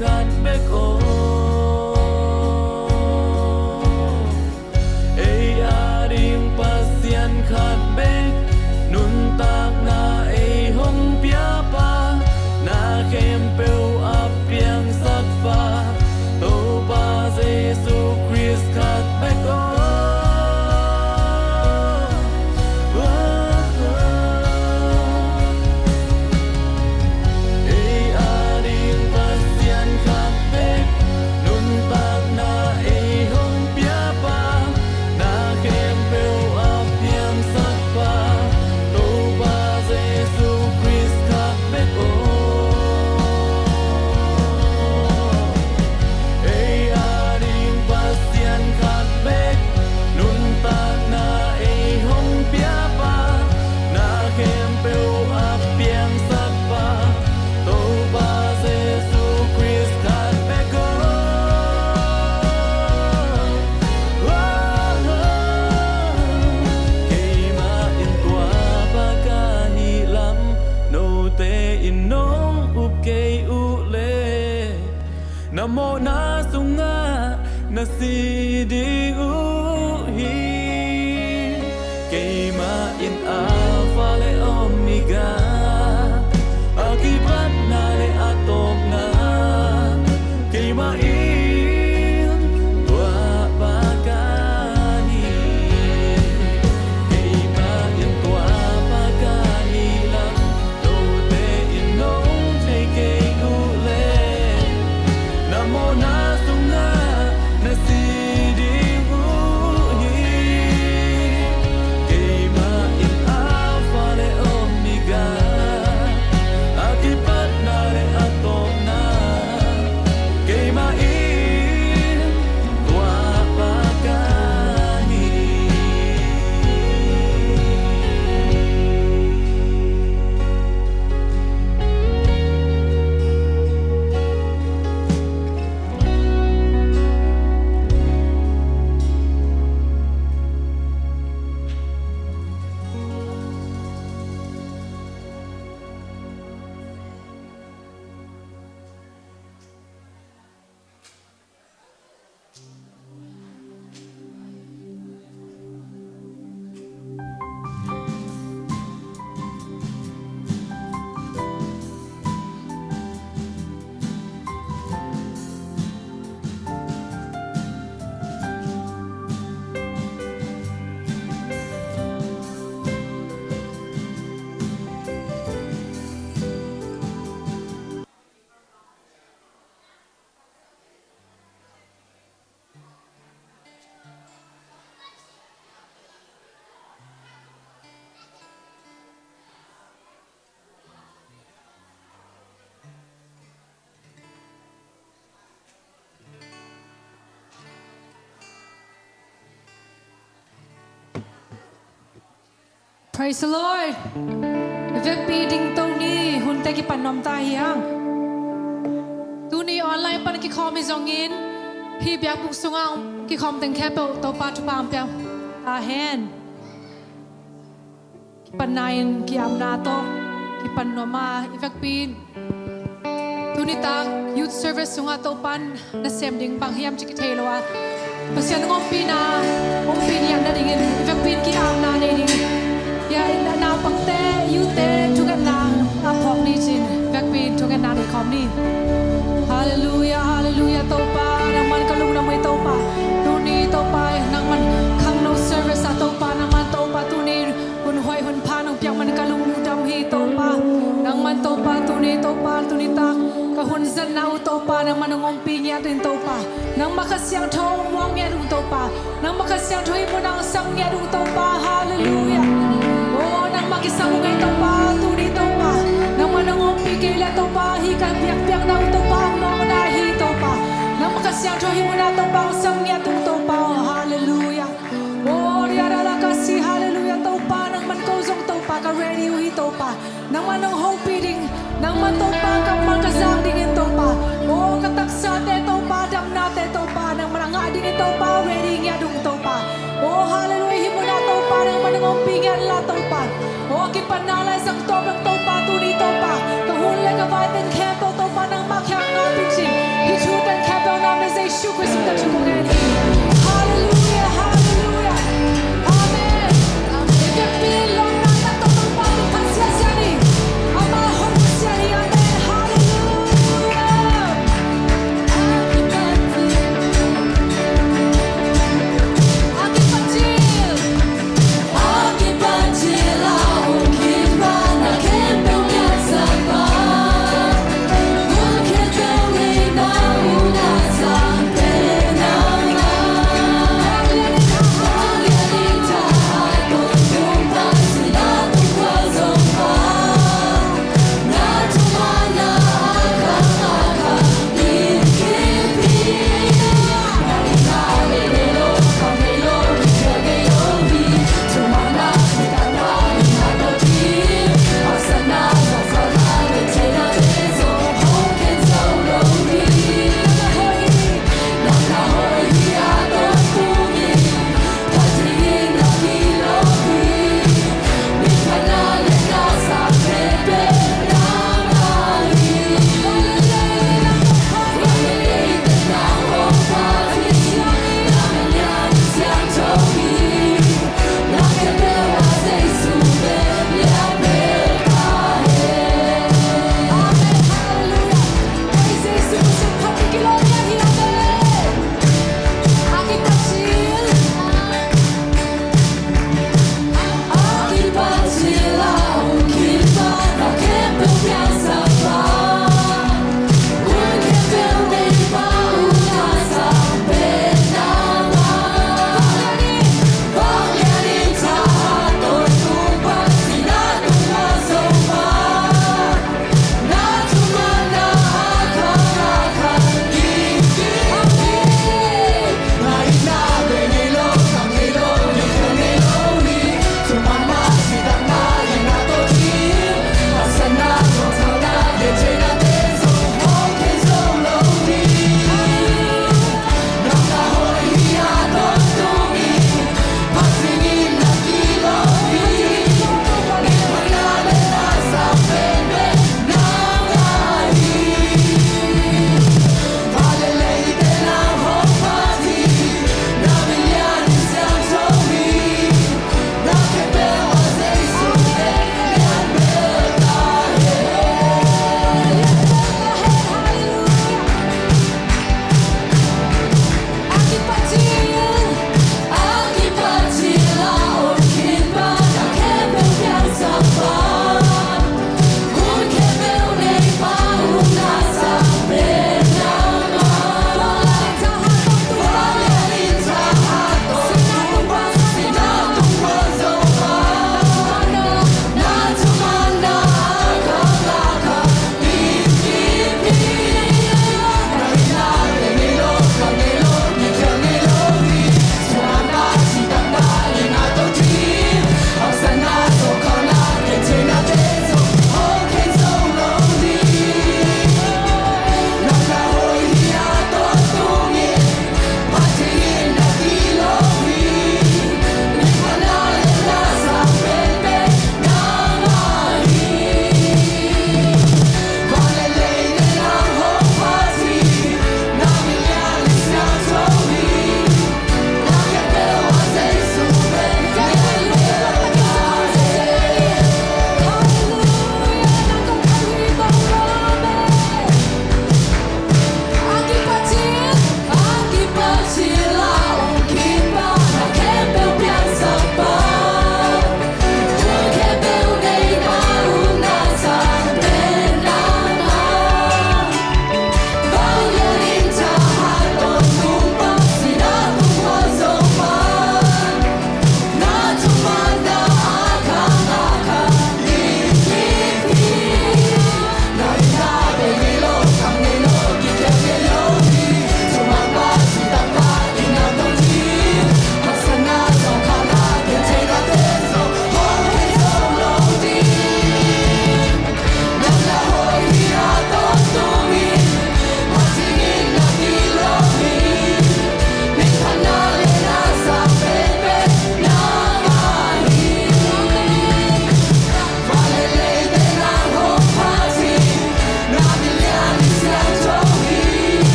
khát bếc ô ấy à điên pasian khát bếc nun tak na ấy hong pia pa na kem peu ap piang sắc pa tô pa Giêsu Christ khát bếc ô Namo na sunga na si di uhi Keima in alpha le omega Akibat na le atom na Keima in tua pagani Keima in tua pagani lang Do te inong te kei ule Namo na sunga na si di uhi Keima in alpha le omega Akibat na le atom na Keima in tua pagani Praise the Lord. Việc bị đình tàu ni hun tay ki pan nom ta hiang. Tu ni online pan ki khom mi zong in. Hi biak buk sungang ki khom teng khe pe tàu pa tu pam piang. Ta hen. Ki pan nain ki am na to ki pan noma việc pin. Tu ni ta youth service sunga tàu pan na sem ding bang hiam chi ki thelo Pasian ngom pina yan na dingin việc pin ki am na ne ding. Ya ina na pangte yute tugan na apok ni chin vekpin tugan na ni kom ni Hallelujah hallelujah topa nang man kalung na may topa tuni topa nang man khang no service sa topa nang man topa tuni hun hoy hun pa nang piang man kalung dam hi topa nang man topa tuni tak ka hun zan na topa nang man ngom pi nya tin topa nang makasyang thong mong nya dung topa nang makasyang thoi mo nang sang nya dung topa hallelujah nang makisang ngay topa tuni topa nang manangong pigila topa hika piak na topa mo na hi topa nang makasyang trohi mo na topa sang niya tung topa hallelujah riara la kasi hallelujah topa nang man kozong topa ka ready hi topa nang manong hoping nang man topa ka makasang dingin topa kataksa te topa dam na te topa nang mananga dingin topa ready niya dung topa hallelujah hi mo na topa nang manangong pigila la topa kipanalay sang top ng topa tuni topa kahulay ka vitamin camp topa nang makyang nga pitsin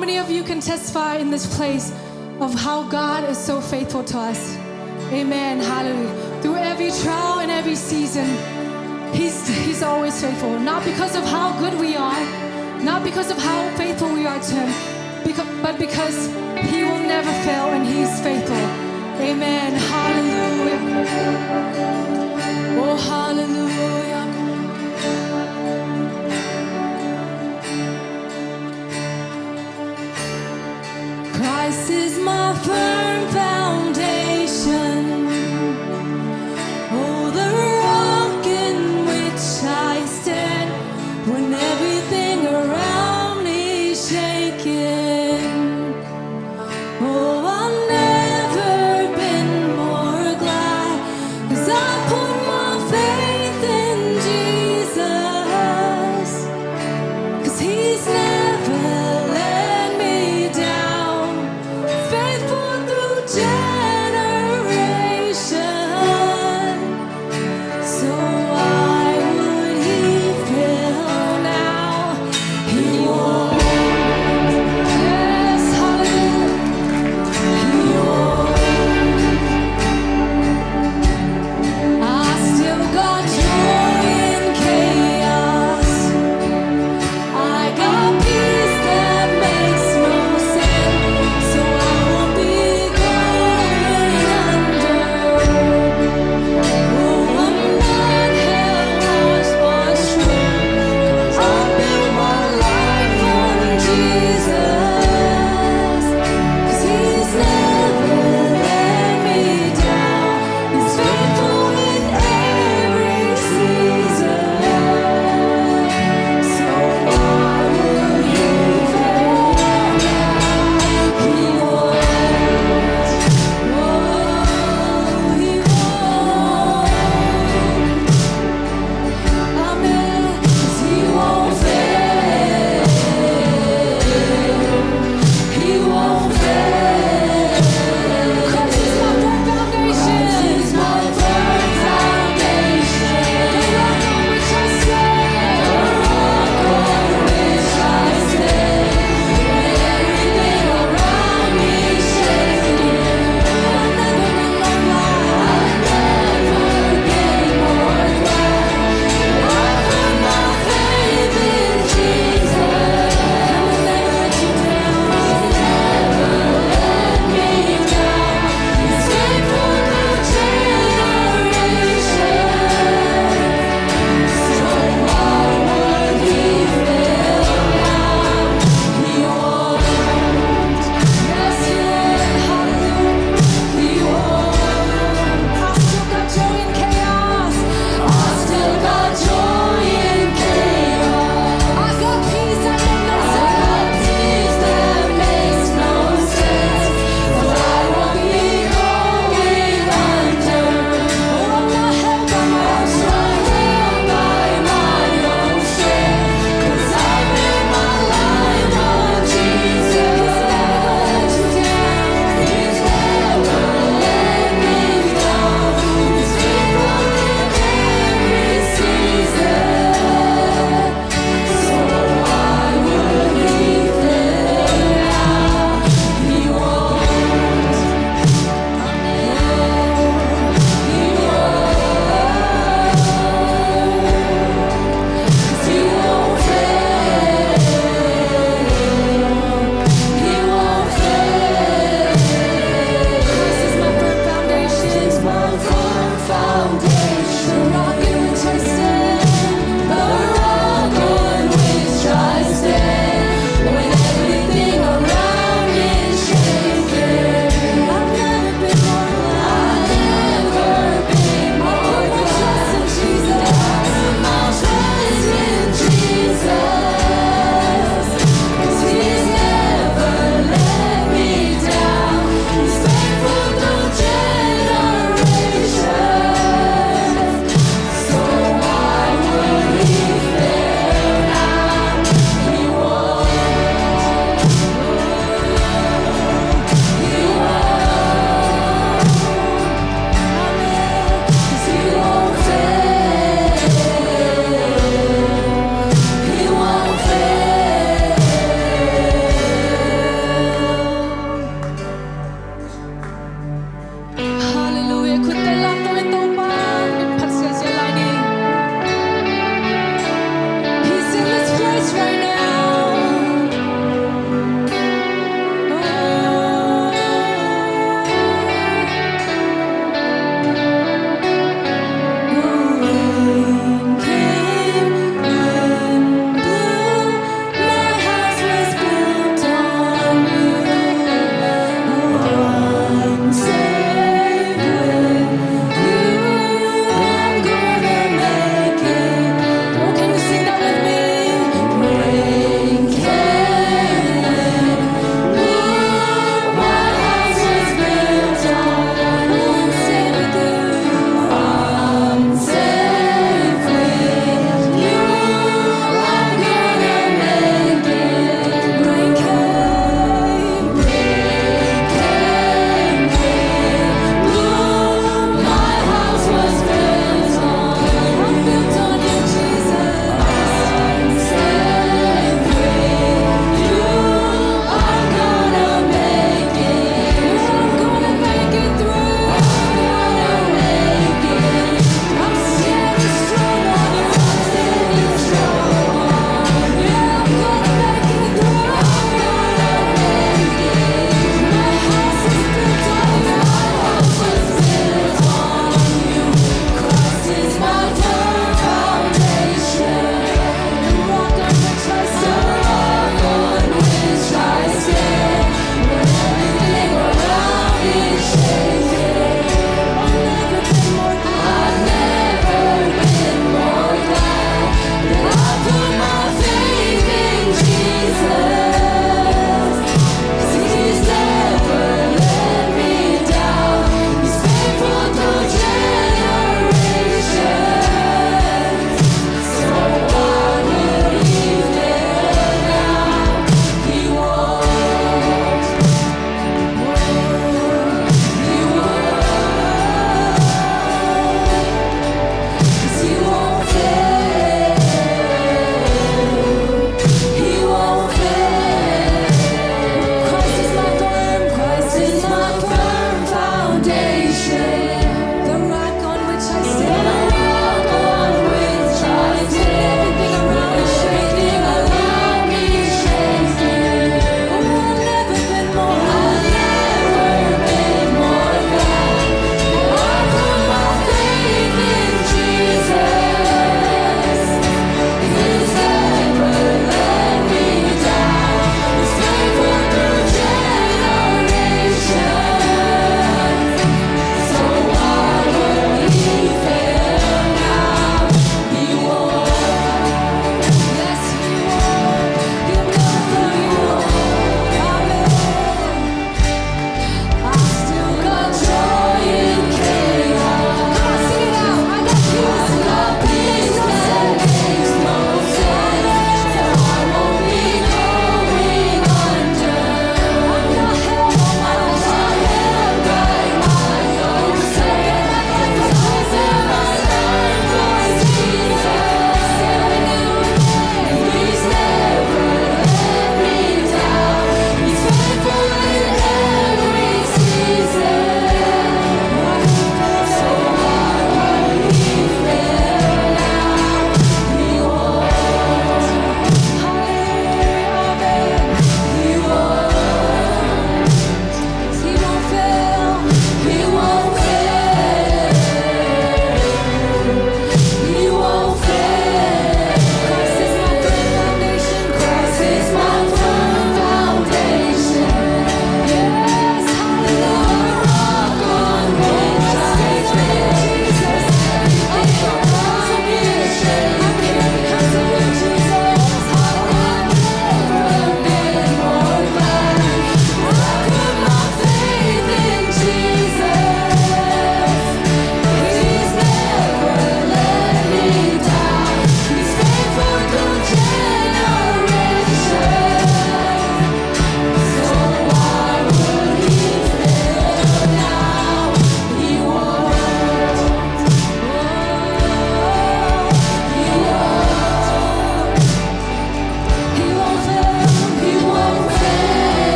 many of you can testify in this place of how God is so faithful to us? Amen. Hallelujah. Through every trial and every season, He's always faithful. Not because of how good we are, not because of how faithful we are to Him, but because He will never fail and He's faithful. Amen. Hallelujah. Oh, hallelujah. Christ is my firm foundation. Oh, the rock in which I stand when everything around me is shaking. Oh, I've never been more glad, 'cause I put my faith in Jesus, 'cause He's never let me down. Faithful through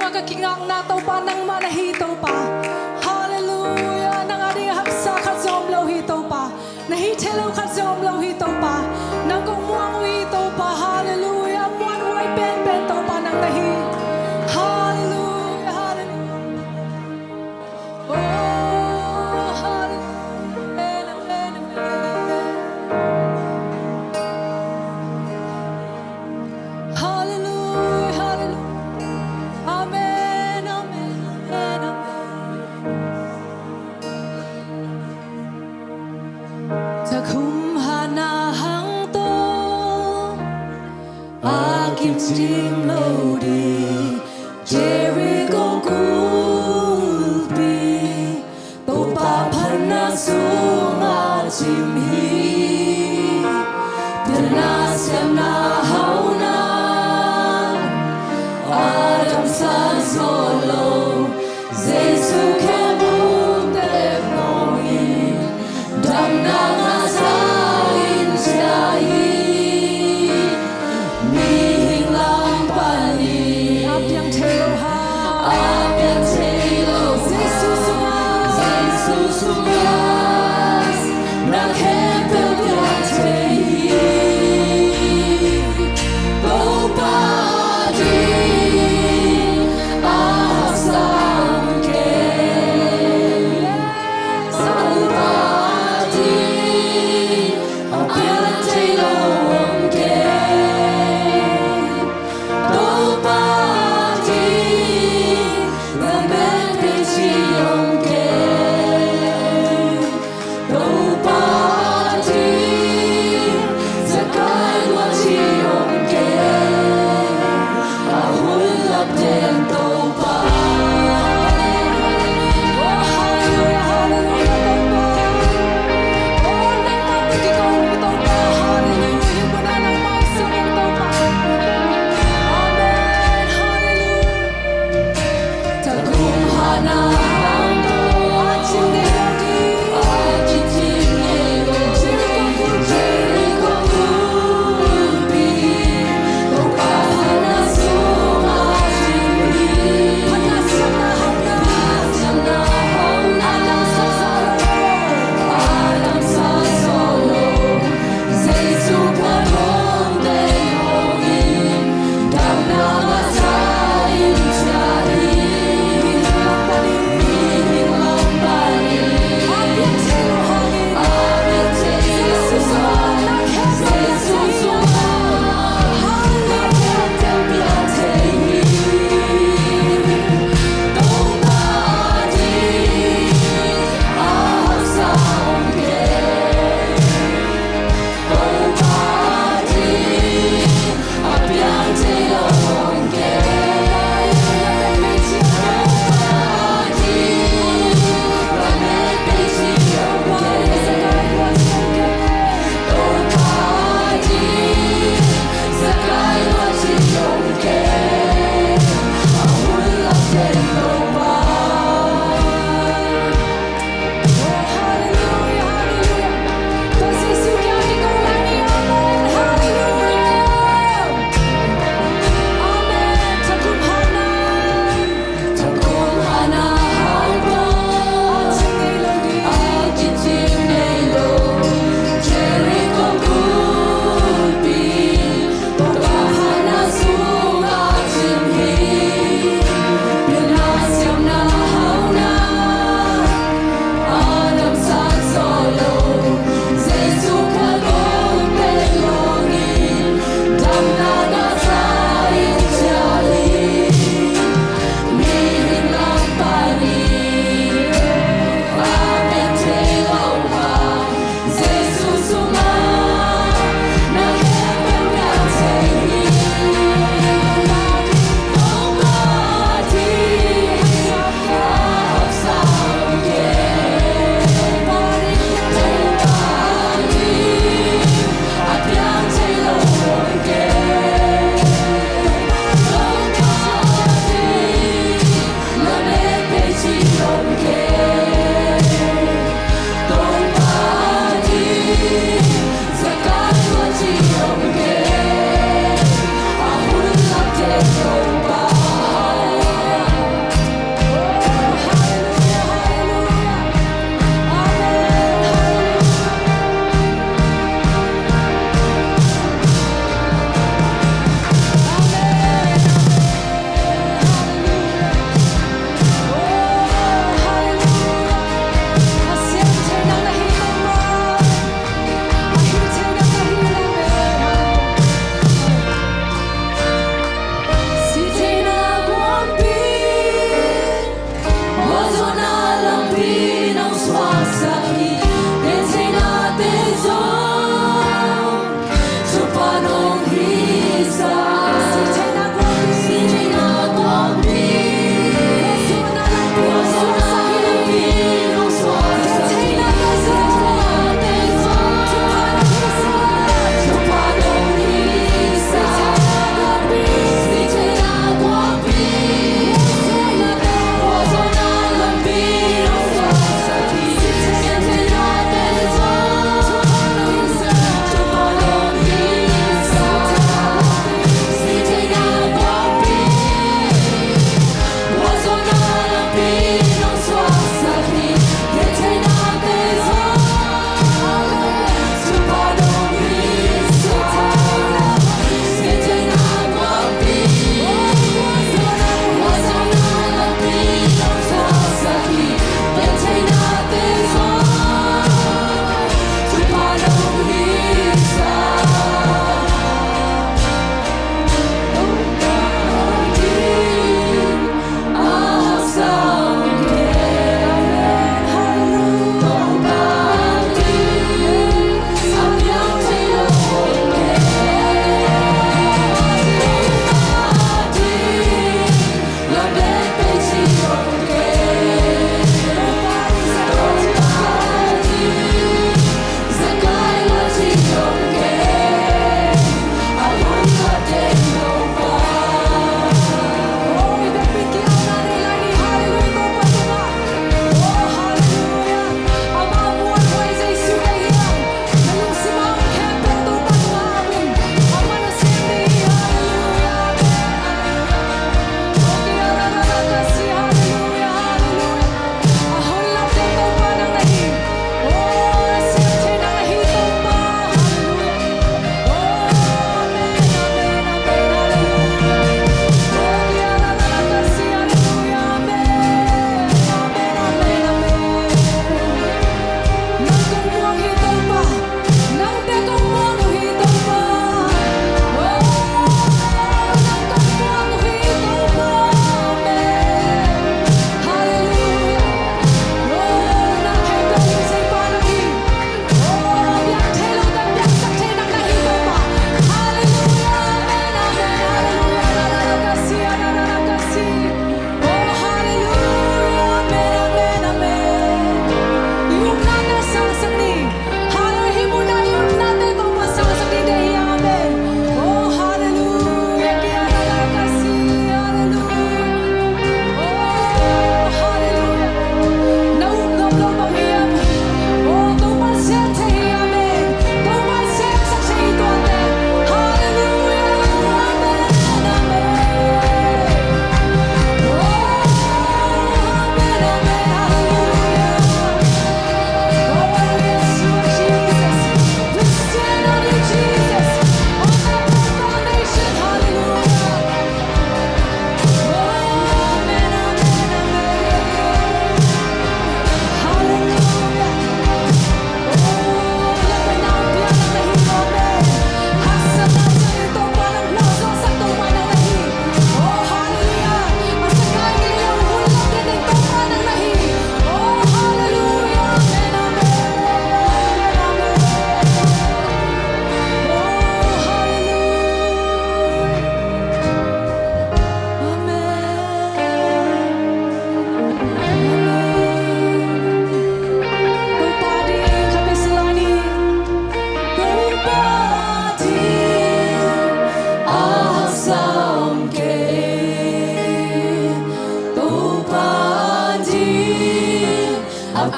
nga kakingang nataw pa nang manahitaw pa. Hallelujah. Nang ating hapsa katzom law hitaw pa. Nahitelaw katzom law hitaw pa. Nang kumuang hitaw pa. Hallelujah. Muan way pen taw pa nang nahi. Hallelujah. Hallelujah. Oh, hallelujah. Hallelujah. Amen. Amen. Amen. Takum hanahang to akim tim lodi Jericho kulpi topa panasunga chimhi Denasem na hauna Adam sa solo Jesu kebun tepoi Damna nga sa insiyahi Mihing lang pani Apiang telo ha Apiang telo Jesus umas Jesus umas Naghempel yang tehi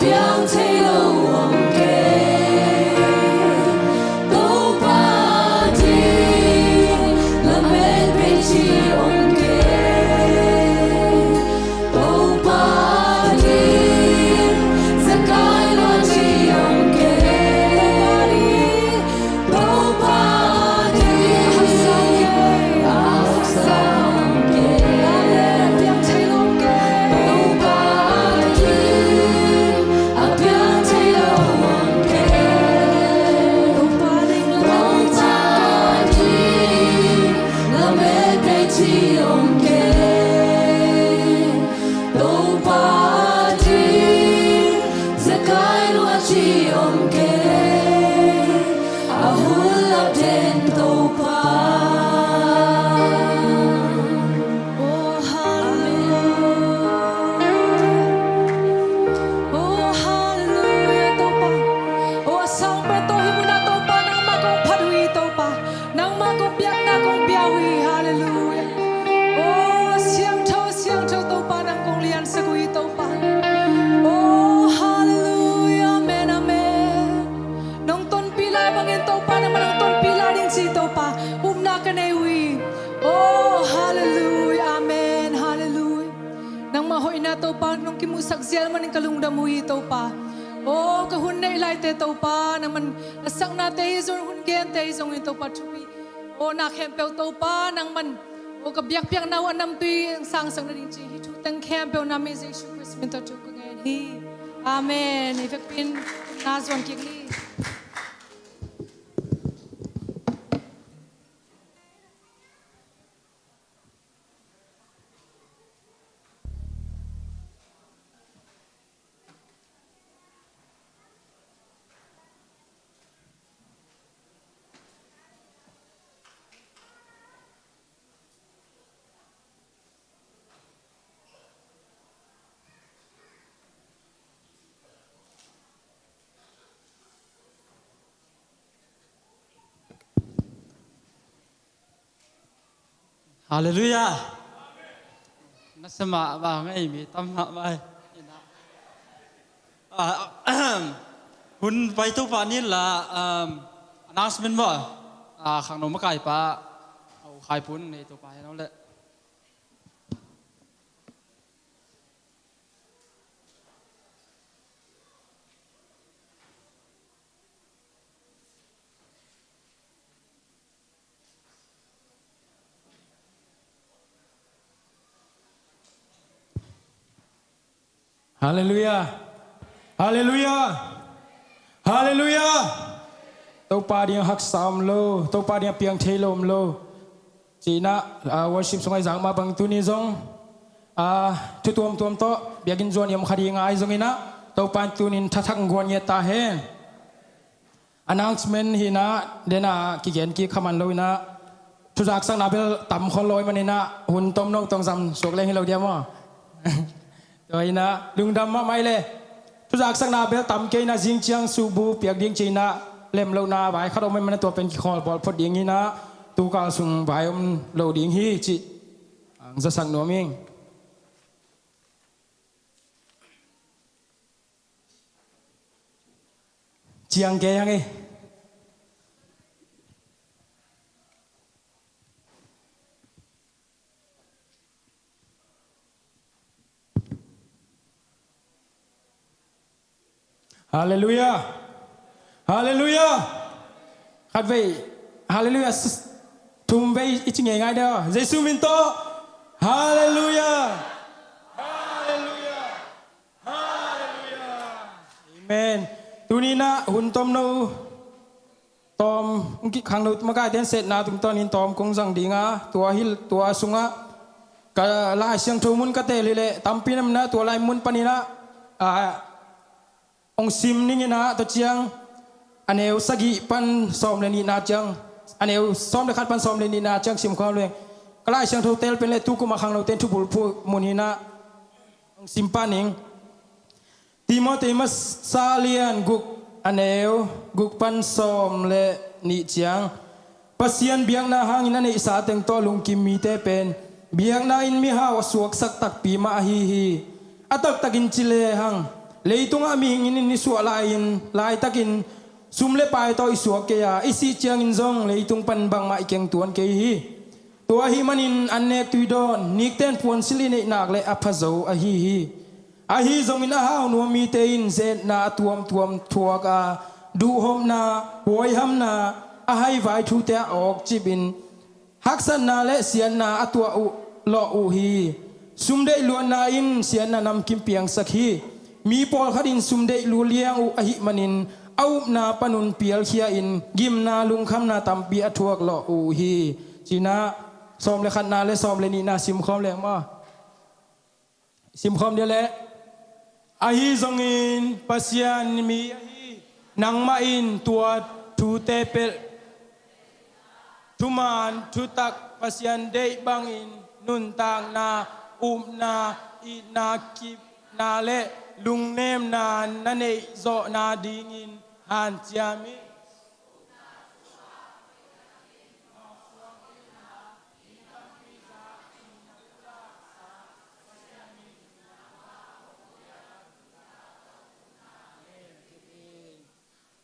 biang thấy lâu ông kê đâu ba đi là bên bên chi ông kê đâu ba đi sẽ cái lo chi ông kê đâu ba đi áo sao kê biang thấy lâu kê đâu ba đi tàu pa nong kimusak zial man kalung damui tàu pa o kahun nei lai te tàu pa na man sak na te zon hun gen te zong in tàu pa chupi o na khem pel tàu pa nang man o ka biak biak naw anam tui sang sang na ding chi hi thu tang khem pel na me jesu christ min to chu ko ngen hi amen if pin na zon ki ni Hallelujah. Nasama ba ngay mi tama mai. Hun pai tu pa ni la announcement ba. Khang no makai pa au khai pun nei tu pa no le. Hallelujah. Hallelujah. Hallelujah. Tau pa diang hak sam lo, tau pa diang piang thelom lo. Chỉ na worship sungai giang ma bang tu ni zong. Tu tuam tuam to biagin zon yam khadi ngai zong ina. Tau pa tu nin thatak ngwan ye ta hen. Announcement hi na dena ki gen ki khaman lo ina. Tu jak sang na bel tam khol loi manina hun tom nong tong sam sok leng hi lo dia mo. Rồi na lung đam mà mai le tu giặc sang na bel tam ke na jing chiang su bu piak ding china lem lo na bai khado mai man to pen ki khol bol phot ding hi na tu ka sung bai lo ding hi chi ang za sang no ming chiang ke yang e Hallelujah. Hallelujah. Khát vậy. Hallelujah. Thum vậy ít nghe ngay đó. Giêsu min to. Hallelujah. Hallelujah. Hallelujah. Amen. Tunina hun tom no. Tom ungki khang no makai ten set na tung ton in tom kong jang dinga tua hil tua sunga. Ka la siang thumun ka te lele tampinam na tua lai mun panina. Ông sim ni na to chiang aneu sagi pan som le ni na chiang aneu som le khat pan som le ni na chiang sim kho le kalai chiang tho tel pen le tu ko ma khang lo ten thu bul phu mun hi na ông sim paning Timothy mas salian guk aneu guk pan som le ni chiang pasian biang na hang ina nei sa teng to lung kim mi te pen biang na in mi ha wa suak sak tak pi ma hi hi atak takin chile hang lấy tung ami hingin ni suwa lai takin sum le pai to isuak ke ya isi chiang in zong lấy tung pan bang mai keng tuan ke hi tua hi manin annek tuidon nikten puan sili nei nak le aphazo a hi zong in a hau no mi te in zet na tuam thuaka du hom na hoi ham na a hai vai thu te ok chibin haksan na le sian na atua u lo u hi sum dei luan na in sian na nam kim piang sakhi mi pol khadin sum dei lu liang u a hi manin au na panun pial khia in gim na lung kham na tam pi athuak lo u hi china som le khat na le som le ni na sim khom le ma sim khom dia le a hi zong in pasian mi a hi nang ma in tua thu te pel tuman thu tak pasian dei bang in nun tang na na i na kip na le lung nem na nei zo na ding in han chiami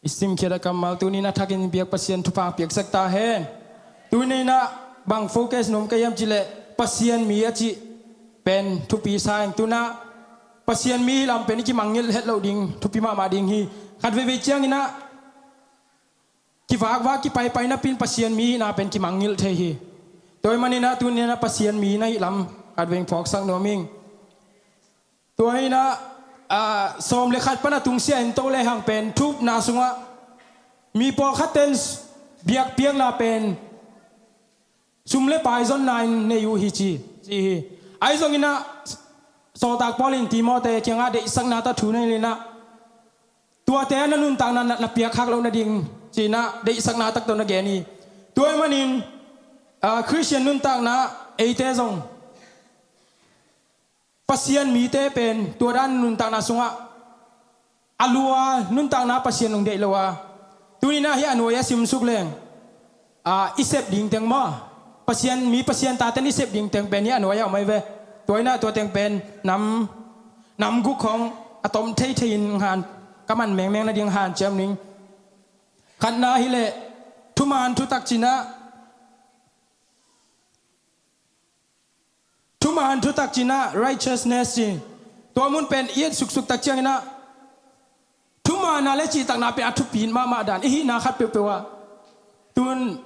isim kira kamal tu ni na thakin biak pasien thupa piak sakta hen tu ni na bang focus nom kayam chile pasien mi achi pen thupi sang tu na pasien mi lam pen ki mangil het lo ding thupi ma ding hi khat ve chiang ina ki wa ki pai na pin pasien mi na pen ki mangil the hi toy manina tu ni na pasien mi na lam khat veng phok sang no mingตัวนี้นะสมเลขัดปนตุงเสียนโตเลหังเป็นทุบนาสุงะมีปอขัดเต้นเบียกเปียงนาเป็นซุมเลปายซอนนายในยูฮิจีไอซองอินะโซตากปอลินตีมอเตเคียงอาเดสังนาตาถูในเลยนะตัวเตนันุนต่างนั้นนับเปียกคักเรานาดิงจีนะเดสังนาตักตัวนักแกนี่ตัวมันนินคริสเตียนนุนต่างนะเอเตซองpasien mi te pen turan nun tang na sunga alua nun tang na pasien nong de lawa tunina hi anoya sim suk leng isep ding teng ma pasien ta ten isep ding teng pen hi anoya mai ve toina to teng pen nam gu khong atom thei thein han kaman meng na ding han chem ning khan na hi le thuman thu tak china tuman thu tak china righteousness sin to mun pen yet suk tak chiang na tuma na le chi tak na pe athu pin ma dan hi na khat pe wa tun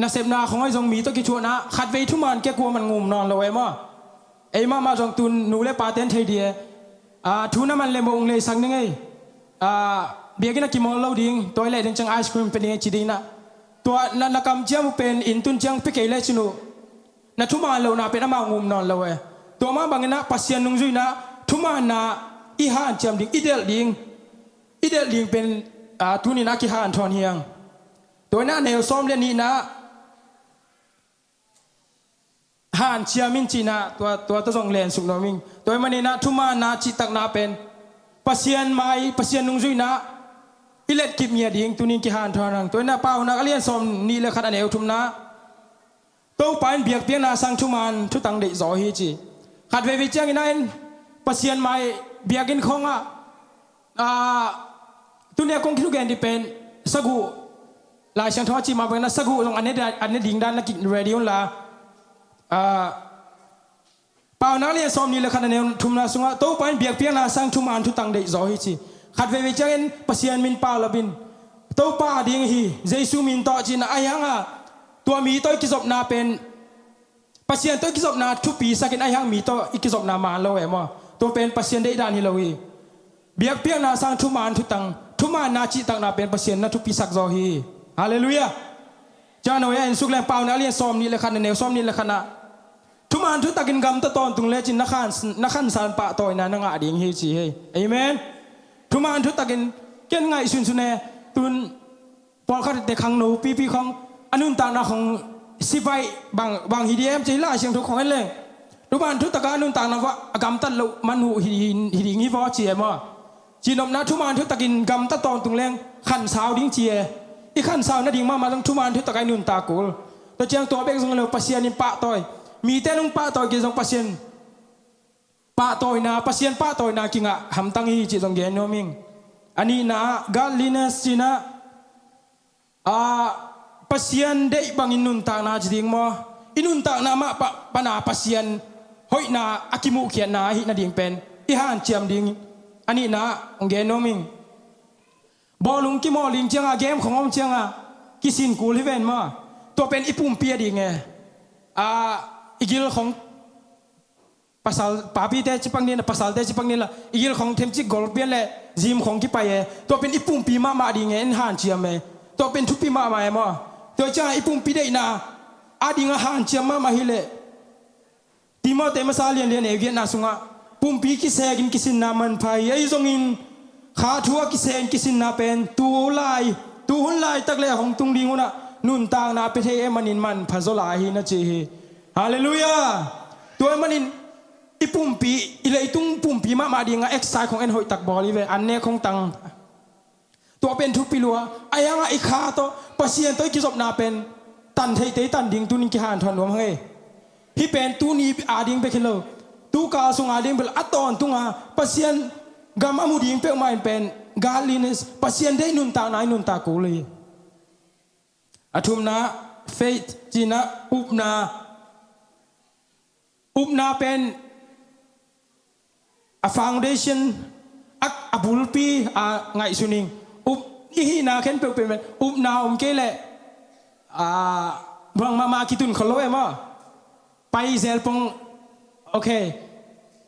na sep na khong ai jong mi to ki chu na khat ve tuman ke ko man ngum non lo we ma ei ma jong tun nu le pa ten thei die thu na man le mong le sang ngai biagina ki mo lo ding toy le ding chang ice cream pe ni chi ding na to na kam chiam pen in tun chang pe ke le chinu na thuma lo na pe na ma ngum non lo we to ma bangena pasien nung zui na thuma na i han cham ding idel ding pen tu ni na ki han thon hiang to na ne som le ni na han chiamin china to to song len suk no ming to ma ni na thuma na chi tak na pen pasien nung zui na ilet kip mia ding tu ni ki han thon to na pau na alien som ni le khat aneu thum na tôi phải việc tiếng na sang chung man chút tăng đệ gió hi chỉ khát về vị trí như này pasien mai việc in không tu này công kêu đi pen sagu lại sang thọ chỉ mà bên na sagu trong anh ấy đình đan na kịch radio là bao năm liền xóm ni là khát anh thum na sung tôi phải việc tiếng na sang chung man chút tăng đệ gió hi chỉ khát về vị trí in pasien min pa là bin tôi pa điên hi Giêsu min tọ chỉ na ai hangตัวมีตัวกิจบนาเป็นปัสเซียนตัวกิจบนาทุกปีสักไอ้ยังมีตัวกิจบนามาเราเอ๋มั้งตัวเป็นปัสเซียนได้ด้านนี้เราอีเบียกเปียงนาสร้างทุมานทุตังทุมานนาจิตังนาเป็นปัสเซียนนาทุกปีสักจอฮีฮาเลลูยาจานเอาเองสุกแรงเปล่านาเรียนซ้อมนี่เลยขันเนวซ้อมนี่เลยขันนะทุมานทุตักินกำตะตอนตุงเลจินนักขันสารปะต่อยนานังอาดิ่งเฮจีเฮเอเมนทุมานทุตักินเก่งไงสุนเนตุนพอเขาเด็กขังหนูปีของอันนู้นต่างนะของสิไปบางฮิดีเอ็มจะล่าเชียงทุกของนั่นเลยรูปบ้านทุกตะการนู้นต่างนะว่ากำตัดลุมันหูฮิดีงี้ฟอเจียมั้งจีนอมนะทุกบ้านทุกตะกินกำตัดตอนตรงแรงขันสาวดิ้งเจียอีขันสาวนั่นดิ้งมาต้องทุกบ้านทุกตะการนู้นตากูตัวเจียงตัวเบกทรงเราปัสเซียนนี่ปะต่อยมีแต่ลุงปะต่อยกินทรงปัสเซียน ป้าต่อยนาปัสยันป้าต่อยนากิงะหำตั้งฮีจิตรงเกนโนมิงอันนี้นะ godliness จีนะปัสยันได้บางอินุนตากนาจริงมั้ยอินุนตากนามาปนาปัสยันหอยนาอากิมุเขียนนาหินาดิ่งเป็นอิหานเจียมดิ่งอันนี้นะองเกนโนมิงบอลุงกิมอลิงเจียงอาเกมของอมเจียงอากิสินกูลิเวนมาตัวเป็นอิปุ่มเปียดิ่งไงอีกิลของpasal papi teh cipang ni pasal teh cipang ni lah igil khong them chi gol pian le jim khong ki pa ye to pen ipum pi ma ma ding en han chiam me to pen thu pi ma ma ma to cha ipum pi dei na ading han chiam ma ma hi le timo te ma sa lian lian e gen na sunga pum pi ki se gin kisin na man phai ai zong in kha thua ki sen kisin na pen tu hun lai tak le hong tung ding una nun tang na pe the e manin man phazola hi na chi hi hallelujah to manin ipum pi ilai tung pum pi ma dinga exercise ของ en hoi tak boli ve an ne khong tang ตัวเป็นทุกปีลัวไอ้ยังไอ้ขาตัวปัสเซียนตัวกิจบนาเป็นตันเทยตันดิ่งตุนิกิหานทอนรวมเฮพี่เป็นตุนีอาดิ่งไปขึ้นเลยตูกาสงอาดิ่งเป็นอัตตอนตุงาปัสเซียนกามอามุดิ่งเป็นมาเป็นกาลินิสปัสเซียนได้นุนตาไหนนุนตากูเลยอาทุมนะเฟธจีนะอุปนาเป็นfoundation อับบุลปีไงสุนิงอุบนี่นาเข็นเป็นอุบนาเกลบางมาคิดตุนขลุ่ยมั้งไปเซลปงโอเค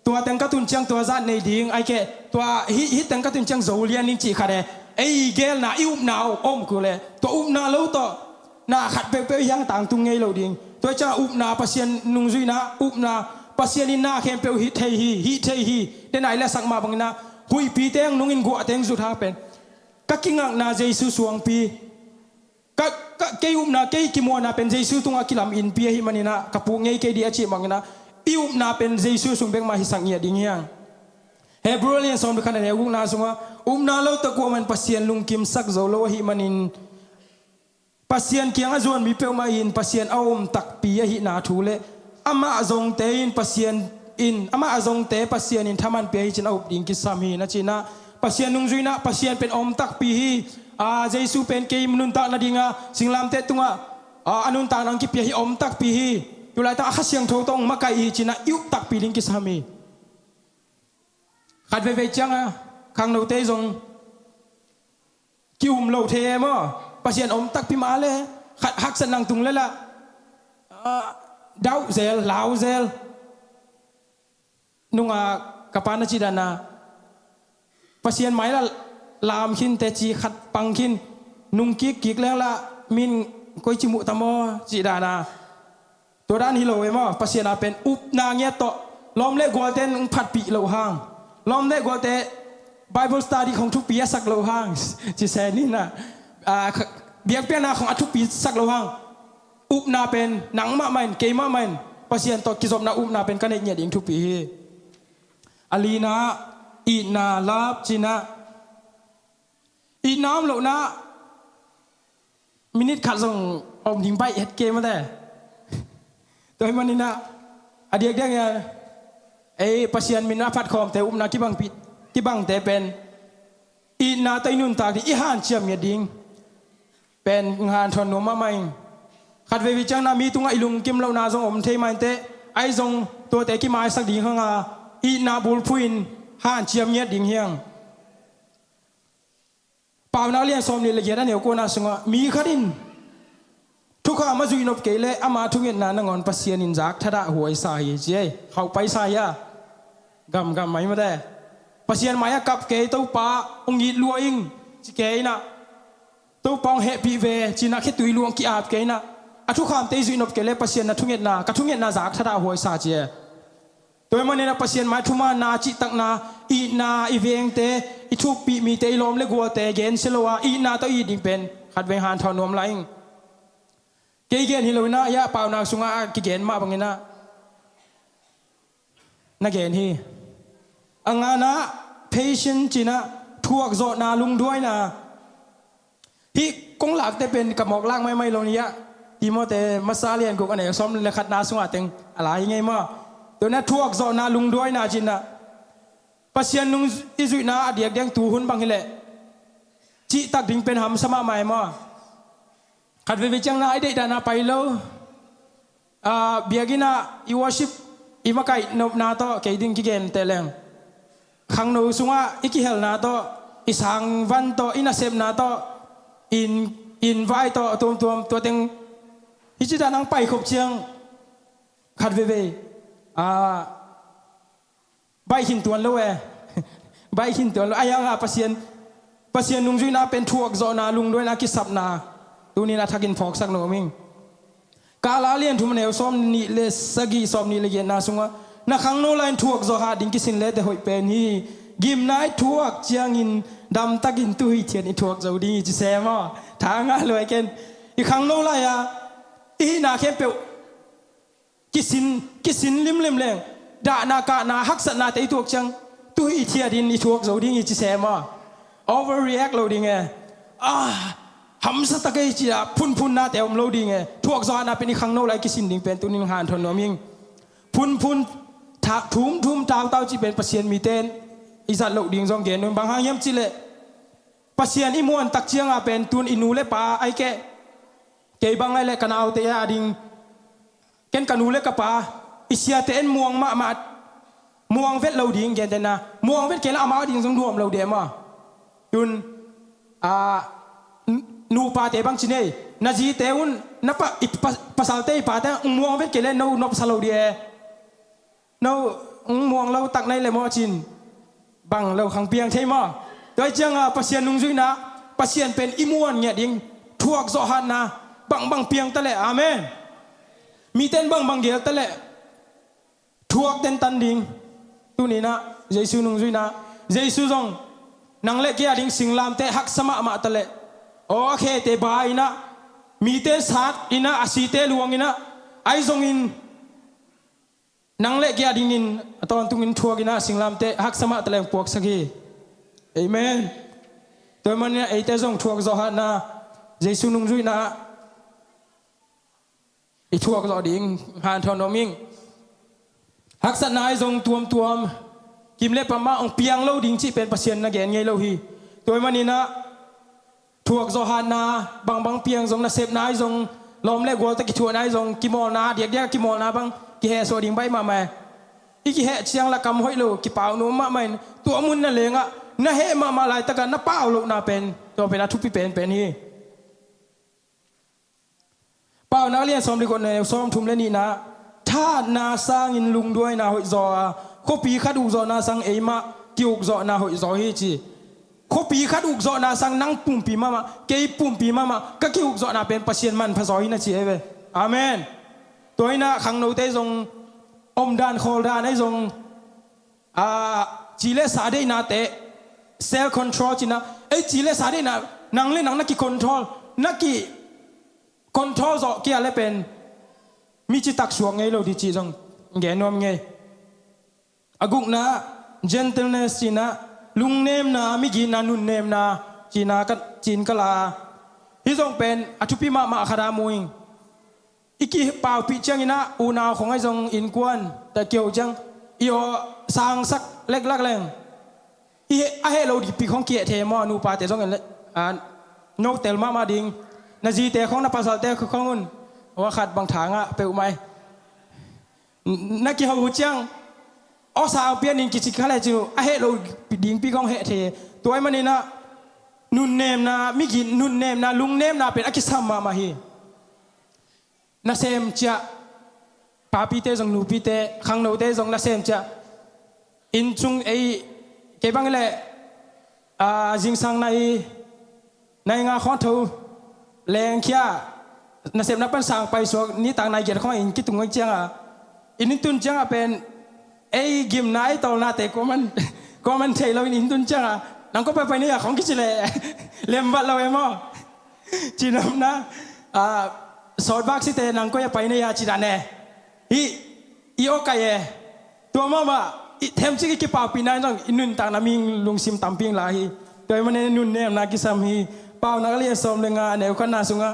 ตัวแต่งกระตุนเชียงตัวจัดในดิ่งไอเกตัวฮิตแต่งกระตุนเชียงโซเลียนนิ่งจีขาเดไอเกลน่ะอุบนาอมกูเลยตัวอุบนาแล้วตัวน่าขัดเปยังต่างตุงไงเราดิ่งตัวจ้าอุบนาปัสเซียนนุ่งซุยนะอุบนาปัสเซียนินาเข้มเปลฮิตเทฮีเดนไหนและสักมาบังนะหุยปีเตงนุ่งอินกัวเตงสุดท้ายเป็นก็กิงักนาเจสุสวงปีก็เกยุมนาเกยกิมัวนาเป็นเจสุตุงอากิลามอินปีฮิมันนะกับปูเงยเกดีอาชีบังนะอิอุมนาเป็นเจสุสุงเบงมาฮิสังเงียดิ่งยังเฮบรูเลียนสอนไปขนาดนี้อุ้งนาสุงว่านาเล่าตะกัวมันปัสเซียนลุงกิมสักโซโลฮิมันอินปัสเซียนเกียงอาจวนมีเปลมาอินปัสเซียนเอาตักปีฮินาทูเลอามาจงเตอินปัสเซียนอินอามาจงเตปัสเซียนอินทามันเปียจินเอาดิ่งกิสามีนะจีน่าปัสเซียนนุ่งจุยนะปัสเซียนเป็นอมตักปีฮีเจสุเป็นเกมนุนตานาดิ่งสิงลามเตตุงอนุนตานังกิเปียฮีอมตักปีฮีอยู่ไรตั้งอาเซียงโทตงมาไกอีจีน่ายุตักปีดิ่งกิสามีขัดเวจังขังโนเตจงกิวมโลเทมปัสเซียนอมตักปีมาเลยขัดฮักสนังตุงเลยล่ะดาวเซลลาวเซลนุ่งกับปานาจิดานาปัสเซียนไม้ละลามขินเตจีขัดปังขินนุ่งกิกแล้วละมินก้อยจิมุตามอจิดานาตัวด้านฮิโลเอมอปัสเซียนเป็นอุปนางเงี้ยโตล้อมเล่กัวเตนผัดปีเหลาห้างล้อมเล่กัวเตไบเบิลสตาดีของทุกปีสักเหลาห้างจิเซนี่นะเบียงเปียนาของทุกปีสักเหลาห้างอุปนาเป็นหนังมามันเกมมามันปัสเซียนต่อกิจบนาอุปนาเป็นกันเองเนี่ยดิ่งทุกปีอาลีนาอีนาลาบจีนาอีน้ำเหล่านะมินิทขัดส่งอมดิ่งไปเฮ็ดเกมมาแต่ตัวมันนี่นะอดีตยังไงปัสเซียนมินาพัดคอมแต่อุปนาที่บังปิดที่บังแต่เป็นอีนาไตนุนตากที่อีหานเชื่อมเนี่ยดิ่งเป็นงานทอนนมาใหม่ขัดเววิจังนามีตุงไอลุงกิมเหล่านาส่งอมเทมันเตไอส่งตัวแต่กิมไอสักดิ่งข้างอีนาบุลพุนห่านเชียมเงียดดิ่งเฮียงป่าวนาเลียนสมเลียละเอียดนั่นเหนียวกูน่าสงะมีขัดินทุกข้ามาจุยนบเกลอามาทุกเย็นนานงอนปัสเซียนินจักทดาหวยสายเจ้เขาไปสายกำไม่มาได้ปัสเซียนหมายกับเกยตัวป้าองยีลัวอิงจิเกยนะตัวปองเฮปีเวจีนักขี้ตุยลวงกีอาบเกยนะทุกข้ามเตยจุยนบเกลปัสเซียนนะทุกเย็นนากระทุกเย็นนาจักทดาหวยสายเจ้ตัวมันเนี่ยปัสเซียนหมายทุมานาจิตักนาอีนาอีเวงเตอีทุกปีมีเตยลมเลกัวเตเกนเชลวาอีนาตัวอีดิ่งเป็นขัดเวงหานทอนนวมไลงเกยเกนฮิโลวินะยะเปล่านาสุงากิเกนมาบังเงินะนักเกนฮีอังานะ patient จีนะทวกโจนาลุงด้วยนะฮีกงหลักแต่เป็นกระหมอกล่างไม่ลงนี้ทีโมเตมาซาเลียนกุกอันไหนซ้อมเลยขัดนาสุงาเต็งอะไรยังไงมั่ง ตัวนั้นทวกโซนาลุงด้วยนาจินนะปัสยันนุงอิจุนาเดียกเดียงตูหุนบางฮิเลจิตักดิ่งเป็นหำสมาใหม่มาขัดเวจังนาไอเดดานาไปแล้วเบียกินาอีวอชิปอีมาไก่นบนาโตเกยดิ่งกิเกนเตเลงขังนูสุงะอิกิเฮลนาโตอิสังวันโตอินาเซมนาโตอินไวโตตัวเต็งฮิจิตานังไปขบเชียงขัดเวใบหินตัวแล้วใบหินตัวแล้วไอ้ยังปัสยันนุงจุยนาเป็นทวกโซนาลุงด้วยนะกิสับนาตัวนี้นะทักินฟอกสักหน่อยมิงกาลาเลียนทุ่มเหนียวซ้อมนี่เลสกีซ้อมนี่เลยเย็นนาสุงะนักขังโนไลน์ทวกโซฮาดิ้งกิสินเลแต่หอยเป็นฮีกิมนายทวกเจียงอินดำตักินตุยเทียนอิทวกโซดีจิเซมาทางอะไรเกนอีขังโนไลน์อีนาเข้มเปียวกิสินลิมแรงด่านากานาฮักษนาแต่อีทวกจังตุยเทียดินอีทวกโซดีจิเซมา overreact เราดิงหำสตะเกยจีอะพุ่นนาแต่ผมเราดิงทวกโซฮานาเป็นอีขังโนไลน์กิสินดิงเป็นตัวนิงหานทนน้อมิงพุ่นทุ่มเต้าจีเป็นปัสยันมีเต้นอิสัตเราดิงซองเกนบางหางย้ำจีเลปัสยันอิมวนตักเชียงเป็นตุนอินูเลปาไอแกเกยบางไงเลกันเอาเตียดิงเกนกันูเลกปาอิเสียเต้นม่วงมาม่วงเวทเราดิงเกนเตนะม่วงเวทเกนเอามาดิงซองรวมเราเดียมายุนนูปาเตบังชิเนนาจีเตอุนนับภาษาเตปาเตม่วงเวทเกนเลนูนบสลาเดียนูม่วงเราตักในเลมอจินบังเราขังเปียงใช่ไหมโดยจังปัสยันนุงจุยนะปัสยันเป็นอิมวนเนี่ยดิงทวกโซฮันนะบังเปียงตะเลอาเมนมีเต้นบังเดียวตะเลทวกเต้นตันดิงตัวนี้นะเยซูนุงจุยนะเยซูจงนังเล็กยาดิงสิงลามเตหักสมาตะเลโอเคเตบายนะมีเต้สัตอินะอาศิเตลวงอินะไอจงอินนังเล็กยาดิงินตอนตุงินทัวกินะสิงลามเตหักสมาตะเลงปวกสักทีเอเมนตัวมันเนี่ยไอเตจงทัวกโซฮานะเยซูนุงจุยนะไอทัวกโซดิงหานทอนอมิงหักสนายจงตวมกิมเล็บประมาองเปียงเล่าดิ่งที่เป็นเปอร์เซ็นต์นะแกนไงเล่าฮีตัวมันนี่นะทวกโซฮานะบางเปียงจงนะเสพนายจงลมเล็กวัวตะกิทัวนายจงกิมอนาเดียกกิมอนาบังกิเฮโซดิ่งใบมาแม่อีกิเฮเชียงละกำห้อยโลกิเปล่าโนมาแม่ตัวมุนนั่นเลยอ่ะน่าเฮมาลายตะกันน่าเปล่าโลน่าเป็นตัวเป็นทุบเป็นฮีเปล่านักเรียนซ้อมดีกว่าในซ้อมทุ่มเล่นนี่นะถ้านาสร้างอินลุงด้วยนาหอยจอโคปีขัดอุกจอนาสังเอมากิวกจอนาหอยจอเฮจีโคปีขัดอุกจอนาสังนั่งปุ่มปีมาเกยปุ่มปีมาก็กิวกจอนาเป็นปัสเซียนมันภาษาอินะจีเอเวอาเมนตัวนี้นะขังโนเตจงอมดานโคลดานให้จงจีเลสาได้นาเตเซลคอนโทรลจีนะจีเลสาได้นานังเล่นนักกีคอนโทรลนักกีคอนโทรลจอเกี่ยอะไรเป็นมีจิตตักสวงไงเราดีจีจงแกนวมไงอากุกนะ gentleness จีนะลุงเนมนะมิกีนานุนเนมนะจีนะก็จีนก็ลาที่จงเป็นอธิพิมาคารามุยอีกเปล่าปีจังนะอูนาวของไอ้จงอินกวนแต่เกี่ยวจังอีโอสร้างสักเล็กแรงอีไอเฮเราดิปีของเกียรติเทมอนูปาแต่จงกันนกเตลมาดิงนาจีเตของนับภาษาเตคือของอุ่นว่าขัดบางทางอะเปลวไหมนักกีฬาหูจังอสาวเปียนิงกิจการอะไรจูไอเฮเราดิงปีของเฮเทตัวไอ้มันนี่นะนุนเนมนะมิกินนุนเนมนะลุงเนมนะเป็นอากิสัมมาฮีนาเซมจะปาปีเตจงนูปีเตขังนูเตจงนาเซมจะอินจุงไอเก็บบังเลยจิงสังในงาข้อทูแรงเขี้ยนาเซมนับเป็นสางไปสวนี่ต่างนายเกียรติของอินกิตุงไอเจียงอินตุนเจียงเป็นไอกิมนายตอนาเตก็มันเทเราอินตุนเจียงนังก็ไปนี่ของกิจเลยเลี้ยมบัดเราเองมั้งจีนำนะสอดบักสิเตนังก็จะไปในยาจีดานเน่อีโอไก่ตัวมาเทมจิกิปาปีนั้นจังอินุนต่างนามิงลุงซิมตัมปิงลาฮีโดยมันนุนเนมนากิซัมฮีเปล่านักเรียนสอมเลงาเนวขันนาสุงะ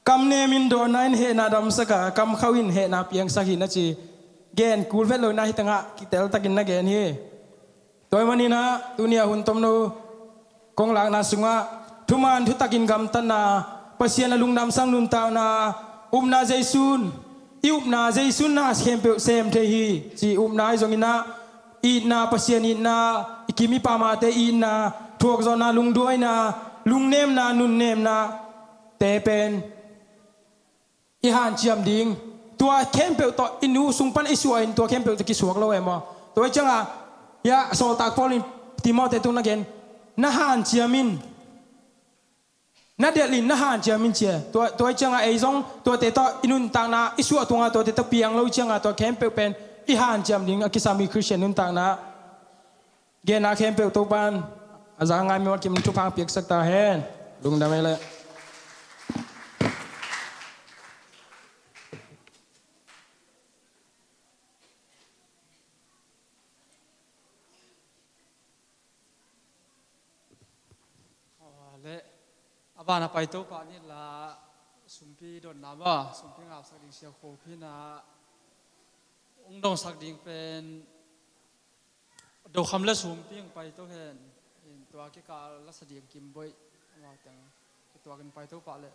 กำเนมินโดนันเฮนาดัมสกะกำเข้าอินเฮนาเปียงสักหินนะจี เกณฑ์กูเวทเลยนะฮิตังะกิเตลตะกินนะเกณฑ์ฮีตัวมันนี่นะตัวเนี่ยหุ่นตมโนกองหลังนาสุงะทุมันทุตะกินกำตันนาเปเซียนลุงดำสังนุนตาวนานาเจซุนนาเจซุนนาเซมเปเซมเทฮีจีนาจงอินาอีนาเปเซียนอีนาอิกิมิปามาเตอีนาทวกจอนาลุงด้วยนาลุงเนมนานุนเนมนาเตเป็นอีหานเจียมดิงตัวเข้มเปลต่ออินูสุงปันอิสวยตัวเข้มเปลตะกิสวกเราเองมั้งตัวจังอ่ะยาโซตากพอลินติมอเตตุนักเกนนาหานเจียมินนาเดลินนาหานเจียมินเจียตัวจังอ่ะไอ้ซงตัวเตต่ออินุนต่างนาอิสวตัวงาตัวเตต่อเปียงเราจังอ่ะตัวเข้มเปลเป็นอีหานเจียมดิงอกิสามีคริสเตียนนุนต่างนาเกนาเข้มเปลตัวบ้านอาจารย์งานมีวันกิมทุพางเปียกสักตาเฮนลุงได้ไหมเลยและอาบานาไปโต๊ะปานี่ละสุมพีโดนน้ำว่าสุมพีงาบสักดิ่งเสียโคพี่นะองค์ดงสักดิ่งเป็นดูคำเล่สุมพีงไปโต๊ะเห็นตัวกิกาลัสดิ่งกิมบ่อยว่าแต่ตัวกันไปโต๊ะปาเลย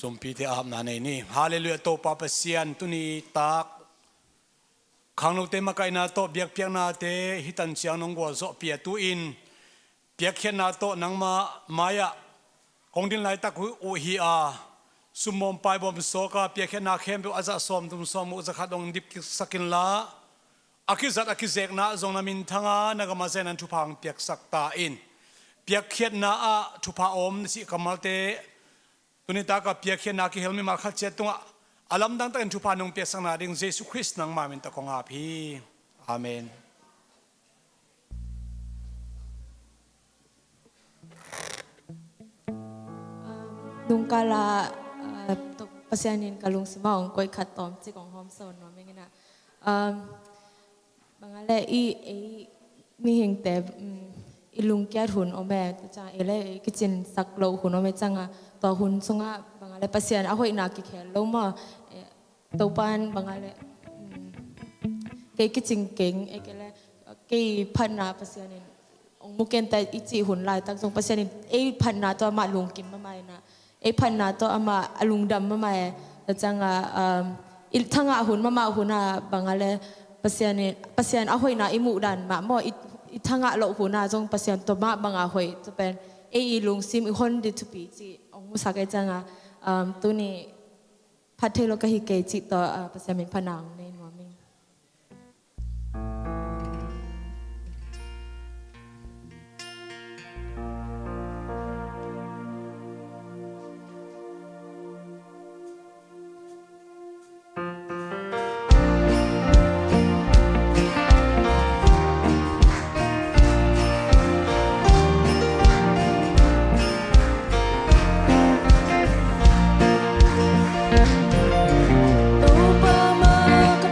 สมพีที่อาบนาในนี่ฮาเลลูยาโตปาเปเซียนตุนีตากขังนุเตมาไกนาโตเบียกเปียกนาเตฮิตันเสียงนงกัวโซเปียตูอินเปียกเขียนนาโตนังมายะคงดินไหลตักอุฮีอาสุมมไปบอมโซกาเปียกเขียนนาเข้มเปอาจะสอมตุมสอมอุจขัดองดิบสักินลาอากิจัดอากิเซกนาจงนามินทังานากมาเซนันทุพังเปียกสักตาอินเปียกเขียนนาทุพาอมสิกมาเตตุนิตากับเปียกเขียนนาคิเฮลมิมาขัดเจตุงอาลัมดังตันทุพานงเปียกสังนาดิงเยซูคริสต์นังมามินตะกงอาพีอาเมนลุงกาลาตกปัสยานินกับลุงสิมาองกอยขัดตอมจิกของหอมโซนว่าไม่งั้นนะบางอะไรมีเห็นแต่อีลุงแก่หุ่นอแม่จังเอเล่กิจินสักโลหุ่นอแม่จังอ่ะตัวหุ่นสงะบางอะไรปัสยานเอาไว้นักกิแค่ลงมาตัวปานบางอะไรเกกิจิงเก่งเอกเลยเกยพันนาปัสยานินองมุกเกนแต่อีจีหุ่นลายตั้งทรงปัสยานินพันนาตัวมาลุงกินมาไม่นะพันนาตัวอามาลุงดำมาไม่แต่จังอ่ะอีทั้งอ่ะหุ่นมาหุ่นอ่ะบางอะไรปัสยานินเอาไว้นาอิมุดันมาหม้ออีทั้งอ่ะเราหัวหน้าจงปัสยานตัวมาบางอาหอยจะเป็นลุงซิมอีคนดิทุปีจีองมุสากจังอ่ะตัวนี้พัดเทโลกะฮิเกจิต่อปัสยามินผนังในหนัวมิง Lupa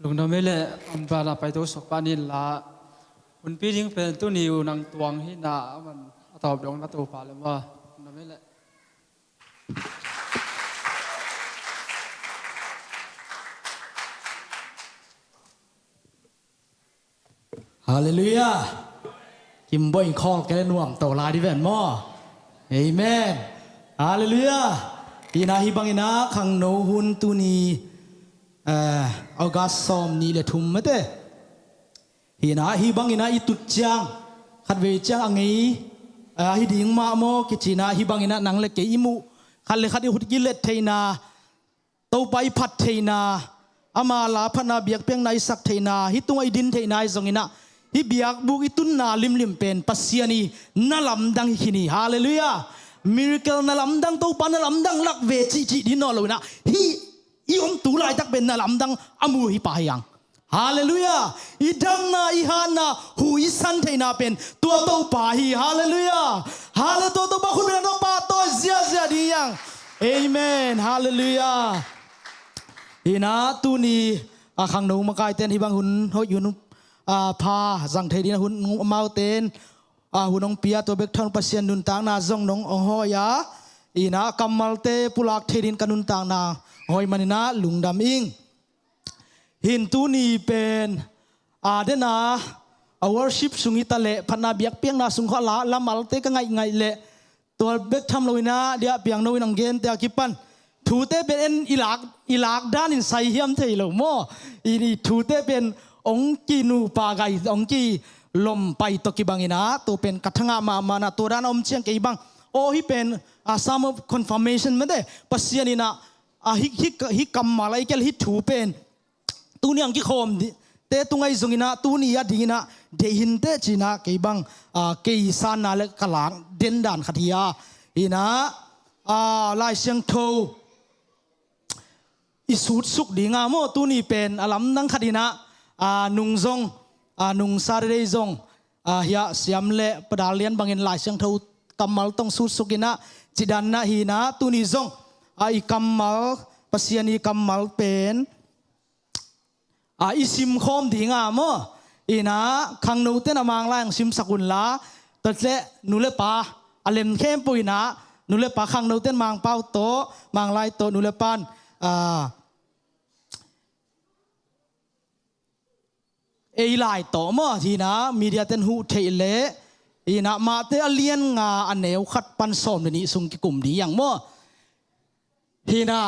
ลุงน้ำไม่เละอันบานาไปตัวสกปานินละคุณพี่ยิ่งเป็นตัวนิวนางตวงหินามันตอบดงนัตัวปาเลยว่าน้ำไม่เละ ฮาเลลูยากิมบ่อยคอแกนวมโตลาดิเวนมอเอเมนฮาเลลูยาอีนาฮิบังอีนาขังโนหุนตุนีเอากาซอมนี่เลทุมมะเตฮีนาฮิบังอีนาอิตุจังขัดเวจังอังงี้ฮิดิงมาโมกิจินาฮิบังอีนานังเลเกอิมุขัดเลขัดอิหุดกิเลตเทนาโตไปพัดเทนาอามาลาพนาเบียกเพียงในสักเทนาฮิตุงไอดินเทนาจงอินาฮิเบียกบุกอิตุนนาลิมลิมเป็นปัสยานีนาลำดังฮินีฮาเลลูยามิราเคิลนาลำดังโตปานาลำดังลักเวจิจิดินนอลเลยนะฮิอีอมตูไลตักเป็นนาลำดังอามูฮิปายังฮาเลลูยาอีดังนาอีฮานาหูอิสันเทนาเป็นตัวโตปาฮีฮาเลลูยาฮาเลตัวบาคุณเป็นตัวปาตัวเสียดียังเอเมนฮาเลลูยาอีนาตูนีขังหนูมาไกลเต้นที่บางหุ่นเขาอยู่นุ่พาสังเทดีนะหุ่นมาเต้นหุ่นน้องเปียตัวเบกทอนปัสเซียนนุนต่างนาจงน้องอ๋อยาอีนากำมัลเตปุลักเทดินกันนุนต่างนาหอยมันนะลุงดำอิงหินตูนีเป็นเดนาworship สุงิตะเละพันนาเบียกเปียงนาสุงขลาละมัลเตก็ไงเละตัวเบกทำลอยนะเดียเปียงนวินังเกนเตียกิปันทูเตเป็นอีลักด้านอินไซเฮียมเทโลโมอีนี่ทูเตเป็นองกีนูปาไกองกีลมไปตกิบังอินาตัวเป็นกัทงามานาตัวด้านอมเชียงเกบังโอฮิเป็นsome of confirmation ไม่ได้ปัสยานีนะฮิกำมาไลเกลฮิทูเป็นตัวนี้อังกิโคมเตตุงไงจงอินาตัวนี้ยาดีนะเดหินเตจีนะเกบังเกยสานนาเลกหลังเด่นด่านขัดยาอีนะลายเสียงโทอิสุดสุกดีงามโมตัวนี้เป็นอลัมดังคดีนะนุงซงนุงซาเรซงเฮียเสียมเละประดาเลียนบางเงินหลายเสียงเท่ากำมัลต้องสุดสุกินะจิดันนะฮีนะตัวนี้ซงอีกำมัลปัสยานีกำมัลเป็นอิซิมคอมดีงามโมอีนะขังนูเตนมังลายซิมสกุลละตัดเละนุเลปาอเลมเข้มปุยนะนุเลปาขังนูเตนมังเป้าโตมังลายโตนุเลปันเอไลต่อมาทีนะมีเดียเต็นหูเทเลอีนะมาเตอเลียนงาอันเนวขัดปันสอมนี้สุงกิกลุ่มดีอย่างมั่วทีนะ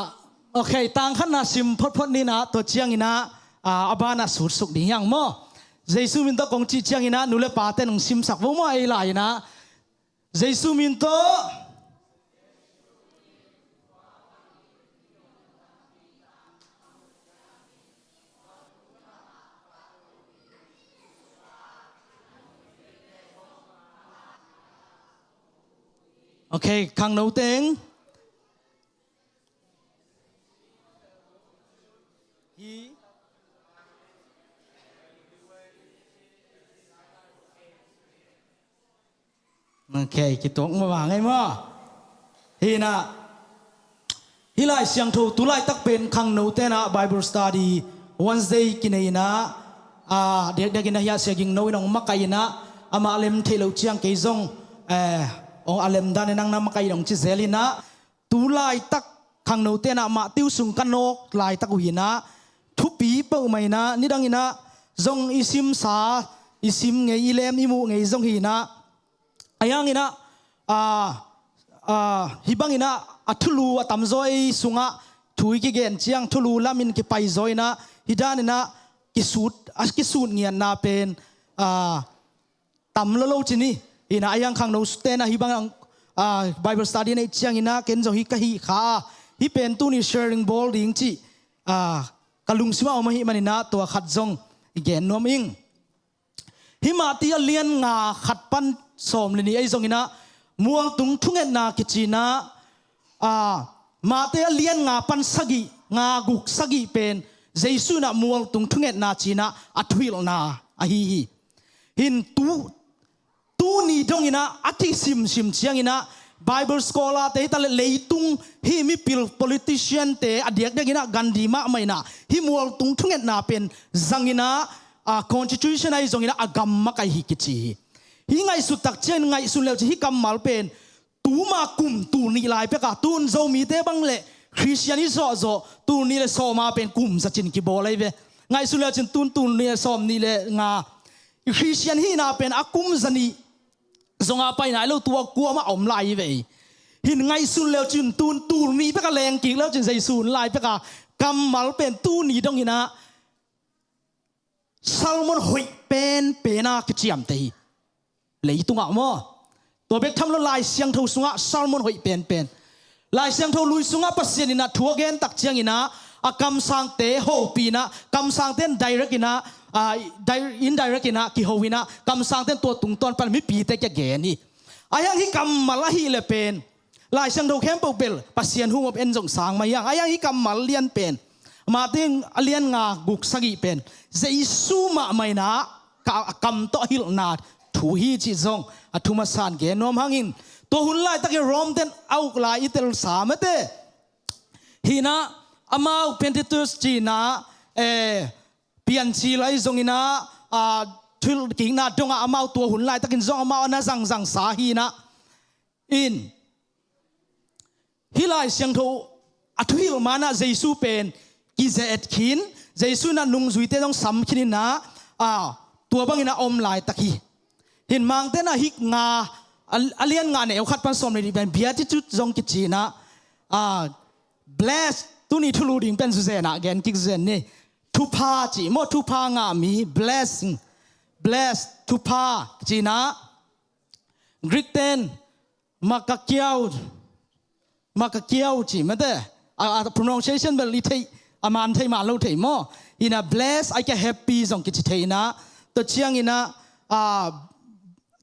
โอเคต่างขันนาซิมพดนี่นะตัวเชียงอีนะอาบานาสุดสุกดีอย่างมั่วเจสุมินโตกงจีเชียงอีนะนุเลปาเตนงซิมสักว่ามั่วเอไลนะเจสุมินโตโอเคขังโนเต็งโอเคคิดตัวมาว่าไงมั้งฮีนะฮิไลเสียงทูตุไลตักเป็นขังโนเตนะ Bible Study Wednesday กินเองนะเด็กๆกินนะยาเสียกิงโนวินองมักไกนะอามาเลมเทโลเชียงเกยซงองอเลมดานนังนามกายองจิเซลินะตูไลตักขังโนเตนะมาติวสุงกันนกไลตักหุยนะทุปีเป้าไม่นะนี่ดังอินะจงอิซิมสาอิซิมไงอิเลมอิมูไงจงหินะอายังอินะฮิบังอินะอัทุลูอัตมโซไอสุงะถุยกิเกนเจียงทุลูลามินกิไปโซยนะฮิดานินะกิสูดเงียนนาเป็นตำละโลจินีอินะยังขังโนสเตนะฮิบังBible study ในเชียงอินะเกนจงฮิกะฮิขาฮิเป็นตุนี่ sharing ball ดิ้งจีกะลุงสิมาเอามาฮิมันนะตัวขัดจงอีเกนนวมอิงฮิมาตีเลียนงาขัดปันสมเลยนี่ไอ้จงอินะมัวตุงทุ่งเอ็นนากิจีนะมาตีเลียนงาปันสกีงากุกสกีเป็นเจสุนะมัวตุงทุ่งเอ็นนาจีนะอัทวิลนาอะฮิหินตูนี่ดงอินะอธิซิมเชียงอินะ Bible scholar te ta leitung hi mi pil politician te adiak degina gandhi ma maina hi mual tung thunget na pen zangina constitution ai zongina agam ma kai hi kichi hi ngai su tak chen ngai su leo chi hi kam mal pen tu ma kum tu ni lai pe ka tun zo mi te bang le Christian zo tu ni le so ma pen kum sa chin ki bolai ve ngai su leo chin tun ni som ni le nga Christian hi na pen akum zani zonga pai nai lo tua kwa ma om lai ve hin ngai sun leo chin tu mi pe ka leng ki leo chin sai sun lai pe ka kam mal pen tu ni dong ina Salmon hoi pen pena ki chiam te lei tunga mo to bek tham lo lai siang tho sunga salmon hoi pen lai siang tho lui sunga pasien ina thua gen tak chiang ina akam sang te ho pi na kam sang ten direct ina indirect ina ki ho ina kam sang ten to tung ton pan mi pi te ke ge ni ayang hi kam mala hi le pen lai siang tho khem po bel pasien hu op en jong sang ma yang ayang hi kam mal lian pen ma ting alian nga guk sagi pen Jesu ma mai na kam to hil na thu hi chi zong athuma san ge nom hangin to hun lai tak rom ten au lai itel sa mate hina amau pentitus chi na pian chi lai zong ina thil king na donga amau to hun lai takin zong amau na zang sa hi na in hilai siang tho athuil mana Jesu pen ki zet khin Jesu na nung zui te dong sam khin na tua bang ina om lai takhi hin mang te na hik nga alian nga ne khat pan som ni ben beatitude zong ki chi na bless tu ni thulu ding pen su zena again kik zen ni tu pa chi mo tu pa nga mi blessing bless tu pa chi na Greek ten makakiao chi mate pronunciation bel li thei aman thei ma lo thei mo ina bless I ke happy zong ki thei na to chiang ina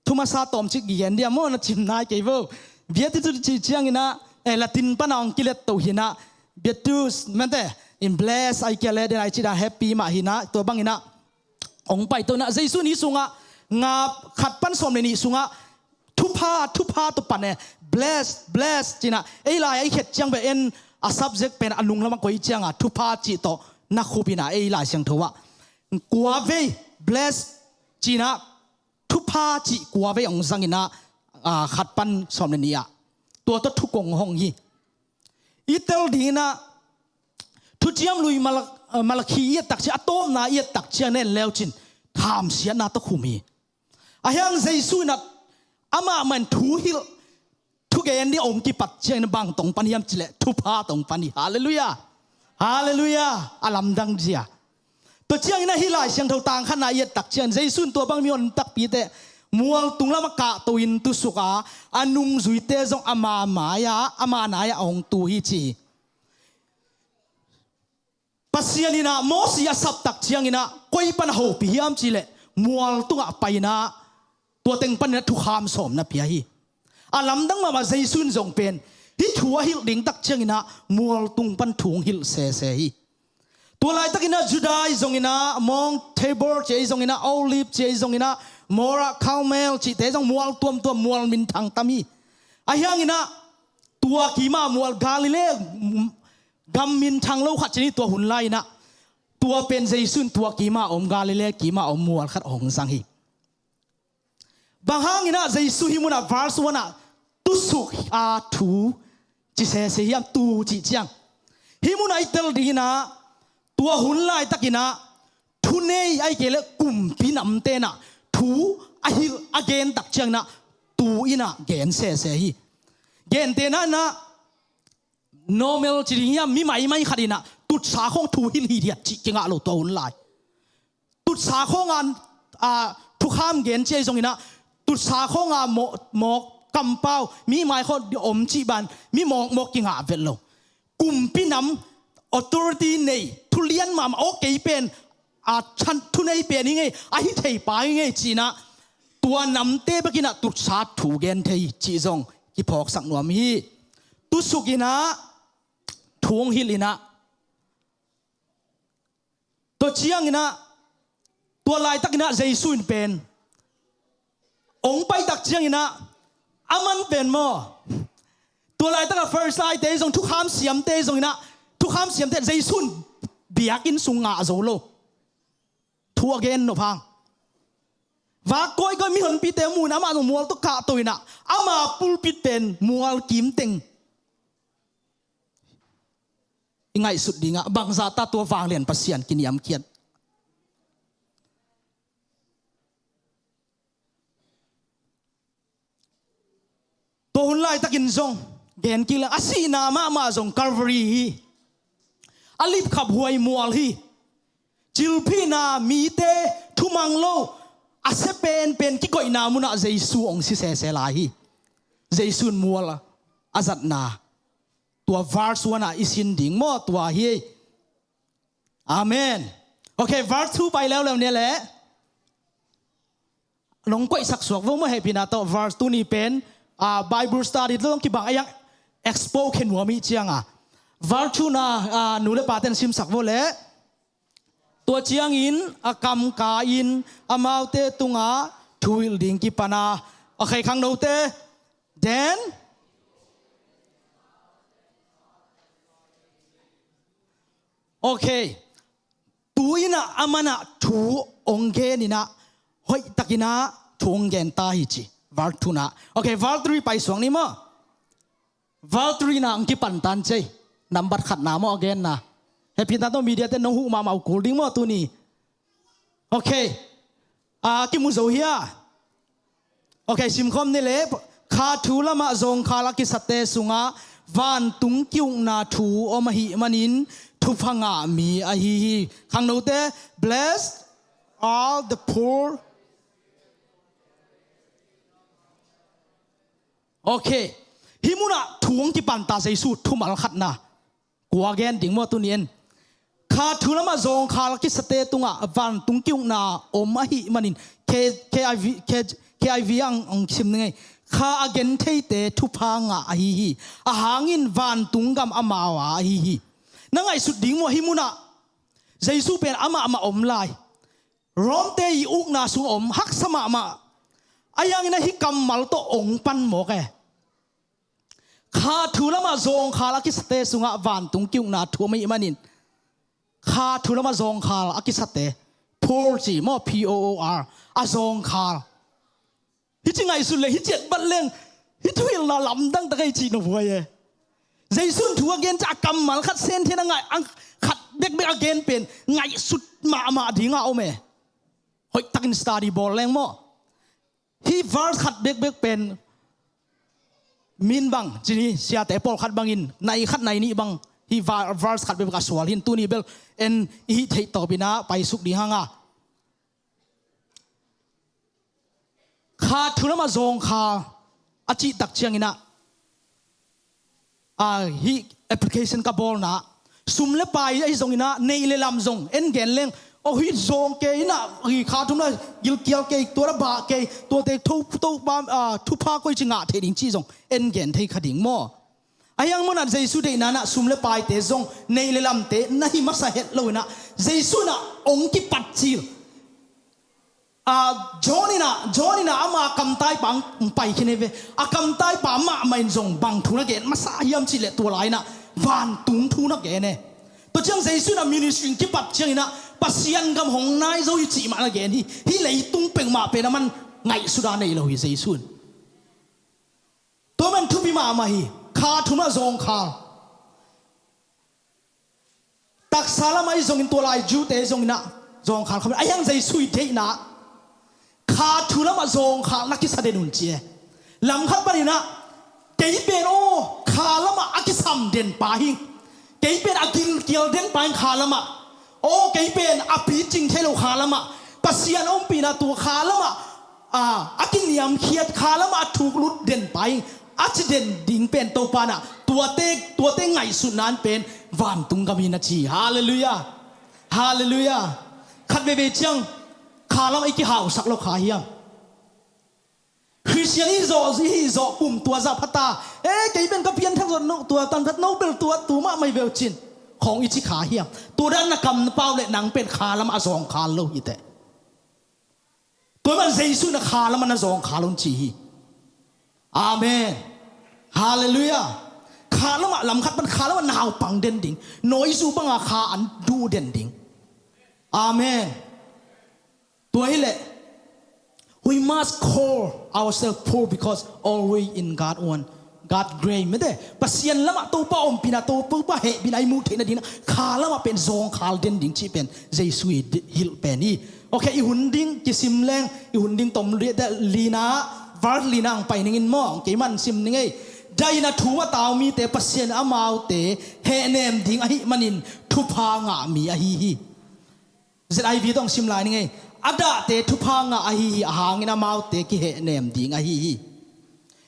thuma sa tom chi gen dia mo na chim nai ke vo beatitude chi chiang ina latin panong kilet to hina beatus mate in bless I ke le den I chi da happy ma hina to bang ina ong pai to na Jesu ni sunga nga khat pan som ni sunga thu pa to pan bless china ei lai ai khet chiang be en a subject pen anung lama koi chiang a thu pa chi to na khupina ei lai siang thowa kwa ve bless china thu pa chi kwa ve ong zangina khat pan som ni a to thu kong hong hi itel dina thu chiam lui malakhi ye tak chi atom na ye tak chi ne leo chin tham sia na to khumi a hyang Jesu na ama man thu hil thu gen ni om ki pat chiang bang tong pan yam chile thu pa tong pan hi hallelujah alam dang jia to chiang ina hilai siang tho tang khana ye tak chiang Jesu to bang mi on tak pi te mual tung lama ka to in tu suka anung zui te zong ama na ya ong tu hi chi pasianina mosia sap tak chiang ina koi pan ho pi hiam chile mual tunga paina to teng pan na thu kham som na pia hi alam dang ma Jesu zong pen hi thua hil ding tak chiang ina mual tung pan thung hil se hi to lai takina Judai zong ina among Tabor che zong ina Olive che zong ina Mora Carmel chi te jong mual tuam mual min thang tami ahyang ina tua kima mual Galilee gam min thang lo khat chini tua hun lai na tua pen Jesu tua kima om Galilee kima om mual khat ong sang hi bang hang ina Jesu hi muna verse 1 tu suk a thu chi se hiam tu chi chiang hi muna itel dina tua hun lai takina thu nei ai kele kum pinam te na thu ahil again tak chiang na tu ina gen se hi gen te na normal chi hiam mi mai khadina tut sa khong thu hil hi dia chi kinga lo to hun lai tut sa khong an thu kham gen che jong ina tut sa khong mo kampau mi mai kho om chi ban mi mo kinga vel lo kum pinam authority nei thu lian mam okay pen chan thu nei pen ngai a hi thei pa ngai chi na tua nam te bakina tut sa thu gen thei chi jong ki phok sak nuam hi tu sukina thung hilina to chiang ina tua lai takina Jesu in pen ong pai tak chiang ina aman pen mo ตัวไรตั้งแต่ first light เตะส่งทุกคำเสียมเตะส่งนะทุกคำเสียมเตะใจสุนเบียกินสุงงาโซโลทัวเกนโนพังว่าก้อยก็มีคนปีเตมูนะมาตรงมัวตุกกะตัวน่ะอามาปูลปิดเป็นมัวกิมเต็งยังไงสุดดีงะบางซาตาตัวฟางเลียนปัสเซียนกินยำเคียนตัวหุ่นไล่ตะกินซงเกนกินละอาศีนามาซงคาร์วรีฮีอลิบขับหวยมัวฮีจิลพีนามีเตทุมังโลอาเซเป็นกิโกยนามุนะเจซูองสิเซเซลาฮีเจซูนมัวละอาจัดนาตัววาร์สวนาอิสินดิ่งมอตัวฮีอาเมนโอเควาร์ส2ไปแล้วเนี่ยแหละลงก้อยสักสวกว่าไม่ให้พินาโตวาร์ส2นี่เป็นBible study ต้องคิดบางอย่าง expo เข็นหัวมีเจียงวาร์ชูนาหนูเลปาเตนซิมสักว่าเลยตัวเจียงอินกำกาอินมาเอาเตตุงทวิลดิ้งกิปนาโอเคข้างโน้เตเดนโอเคปุยนะอามานะถูองเกนินะเฮ้ยตะกินะถูองเกนตาฮิจิวาร์ทูนะโอเควาร์3ไปสวงนี่มั้งวาร์3นะอังกิปันตันเจนัมบัดขัดน้ำมั้งเกนนะเฮพินาโตมีเดียเตนน้องหูมาเอาโกลดิ้งมั้งตัวนี้โอเคกิมุโซเฮียโอเคซิมคอมนี่เลยคาทูละมาซงคาลักิสเตสุงะวันตุงกิวนาทูอมหิมันินทุพังามีอาฮีข้างโน้เต blessed are the poorโอเคฮิมุนะทวงที่ปันตาใจสูดทุ่มอัลขัดนะกัวแกนดิ่งมัวตุเนียนข้าทุนมาซองข้าลักสเตตุงะวันตุงกิวนาอมหิมันินเคไอวีอังชิมนึงไงข้าอเกนเทเตทุพังอาฮีอาหางินวันตุงกำอามาวาฮีนั่งไอสุดดิ่งมัวฮิมุนะใจสูเป็นอามาอมลายร้อมเตยอุกนาสุงอมฮักสมามาอายังนะฮิกำมัลโตองปันหมอกข้าทุลมาซองข้าลักสเตสุงะวันตุงกิวนาทัวไม่มานินข้าทุลมาซองข้าลักสเตพอร์จีมอ POOR อาซองข้าฮิจิงไงสุดเลยฮิเจ็ดบัลเลงฮิทวิลนาลำดังตะไคจีนหัวเย่ใจสุนทัวเกนจากกำมัลขัดเส้นที่นั่งไงอังขัดเบกอเกนเป็นไงสุดมาดิ่งเอาเมหอยตักินสตาร์ดีบอลแรงมั้งที่วาร์สขัดเบกเป็นมินบังจีนี่เสียแต่ปอลขัดบังอินในขัดในนี้บังที่วาร์สขัดเบกกับสวาลินตัวนี้เบลเอ็นอีเทต่อไปนะไปสุกดีห่างขาทุนมาซองขาอาจิตักเชียงอินะฮีแอปพลิเคชันกับบอลนะซุ่มเล็บไปไอ้ซองอินะในเลลำซองเอ็นเกนเลงโอ้ฮิซองเกยนะฮีขาทุนนะยิลเกียวเกยตัวระบาเกยตัวเตะทุบามทุพาก็จิงะเทดิงจีซองเอ็นเกนเทขดิ่งมั่วไอ้ยังมันน่ะเจสุเดน่ะนะซุ่มเล็บไปเตะซองในเลลำเตะน่ะฮิมัสเฮตเลยนะเจสุน่ะองค์กิปัดจิลจอนี่นะอามาคำใต้ปังไปขี้เนี่ยเวคำใต้ปังมาไม่จงบังทุนเกนมาสายามจิเลตัวไรนะวันตุงทุนเกนเนี่ยตัวเจ้าเจสุน่ะมินิสทรีกิปัดเชียงนะปัสยันกำหงนายโจยจีมาเกนที่เลยตุงเป็งมาเป็นมันไงสุดาในเราฮิเจสุนตัวมันทุบิมามาฮีขาทุนมาจงขาตักสารมาอีจงอินตัวไรจูเตจงอินะจงขาเขาไอ้ยังเจสุยเทนะขาทุลมาซองขานักกิสเดนุนเจียลำขัดปนินะเกยเป็นโอขาละมาอากิสัมเด่นปาหิงเกยเป็นอากิลเกียวเด่นปาหิงขาละมาโอเกยเป็นอภิจิงเทโลขาละมาปัสยานอมปีนาตัวขาละมาอากินยามเขียดขาละมาถูกลุดเด่นปาหิงอาจเด่นดิ่งเป็นตัวปานะตัวเตไงสุดนั้นเป็นวันตุงกามินาชีฮาเลลูยาฮาเลลูยาขัดเบเบจังขาลำไอ้กี่หาวสักเราขาเฮียงคริสเตียนฮิโซปุ่มตัวจับพัตตาเกยเป็นกระเพียนทั้งตัวตันพัดโนเบลตัวมาไม่เวลจินของอิจิขาเฮียงตัวด้านนักกำเป้าเลยหนังเป็นขาลำอาซองขาโลหิตตัวมันเจสุนขาลำมันอาซองขาลงจีอาเมนฮาเลลูยา ขาละมาลำคัดมันขาละมันหนาวปังเด่นดิ่งน้อยสู้ปังอาคาอันดูเด่นดิ่งอาเมนตัวให้แหละ we must call ourselves poor because always in God one God grace ไม่ได้ปัสยันละมาตัวป้าอมปีนาตัวป้าเหบินไอมูเทนดินะขาละมาเป็นซองขาเด่นดิ่งที่เป็นเจสุยฮิลเป็นนี่โอเคอีหุ่นดิ่งกิซิมแรงอีหุ่นดิ่งตอมเรียดลีนาวาร์ลีนังไปนิ่งมองเกี่ยมันซิมนี่ไงได้นะถูว่าตาวมีแต่ปัสยันอามาวเตเฮเนมดิ่งอหิมันินทุพางะมีอหิฮิเจไอวีต้องซิมลายนี่ไงอาดาเตทุพางะอหิฮิหางินอามาวเตกิเฮเนมดิ่งอหิฮิ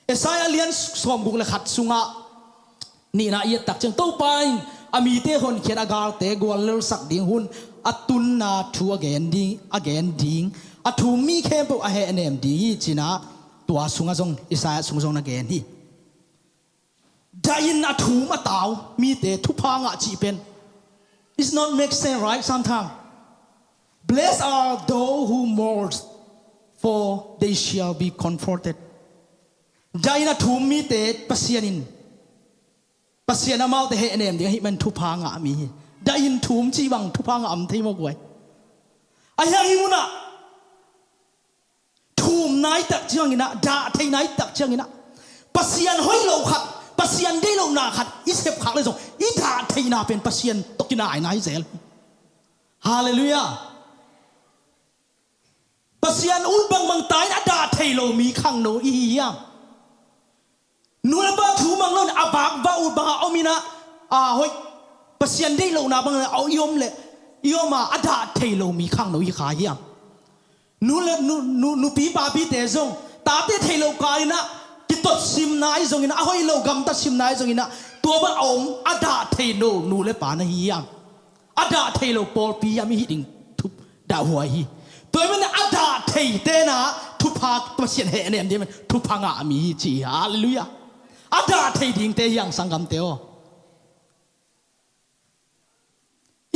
เอสายเลียนสวมกุกเลขัดสุงะนี่นะเอียตักจังโตไปอามีเตหนเขียนอากาศเตกวลเลสักดิ่งหุ่นอัตุนนาทัวเกนดิ่งอเกนดิ่งอัตุมีเข้มปุอเฮเนมดิ่งจีน่าตัวสุงะจงอิสายสุงะจงนักเกนฮีได้ยินอัตุมาตาวมีเตทุพางะจีเป็น it's not make sense right sometimes blessed are those who mourn for they shall be comfortedได้ยินอัตุมีเตปัสยานินปัสยานามาเตเฮเนมดิ่งฮีมันทุพางะมีได้ยินถุมจีบังทุพางะอัมที่มากวยไอ้ยังมุนะถุมนายตักเชียงอินะด่าไทยนายตักเชียงอินะปัสยันห้อยโลขัดปัสยันได้โลนาขัดอิเสพขัดเลยส่งอิด่าไทยนาเป็นปัสยันตกินาไอ้นายเซลฮาเลลูยาปัสยันอุดบังบังตายนะด่าไทยโลมีขังโนอียามนูนบ้าถูมังโลนอาบากบ้าอุดบังเอามีนะห้อยปัสยันได้โลนาบังเอายมเลยยมมาอด่าไทยโลมีขังโนอีขายามนูปีปาปีเตซงตาเตเทโลกายนะกิตดซิมนายซงอินะห้อยโลกำตัดซิมนายซงอินะตัวบ้าองอดาเทโลนูเลปานะฮียามอดาเทโลปอลปียามีหิดิงทุบดาวหัวฮีตัวมันอดาเทเตนะทุพาตัวเสียนเหเนี่ยมันทุพางะมีจีฮาเลลูยาอดาเทดิงเตยังสังกัมเตโอ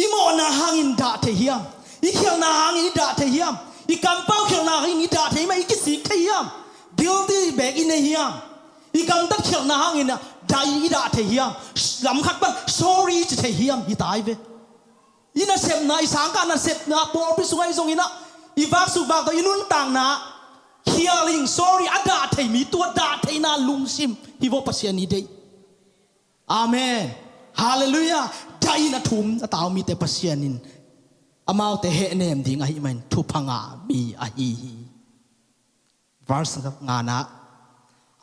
อิโมนาหางอินดาเทฮียมอิเขียวนาหางอินดาเทฮียมอีกำเป้าเขียวนาหินอีด่าเทียมอีกสิเทียมเดี๋ยวที่แบกอินเฮียมอีกำตัดเขียวนาหินนะได้อีด่าเทียมลำคัดบ้าน sorry จะเทียมอีตายไปอีน่าเสพนะอีสังกัดน่าเสพนะปอลพิสุไงทรงอีน่ะอีวักสุวักตัวอีนุ่นต่างนะเขียวลิง sorry อาด่าเทียมีตัวด่าเทียน่าลุงซิมฮีโวปัสยานีเดย์อาเมนฮาเลลูยาได้น่าทุ่มตาวมีแต่ปัสยานินอามาเตเฮเนมดิ่งอหิมันทุพังะมีอหิวาร์สกับงานะ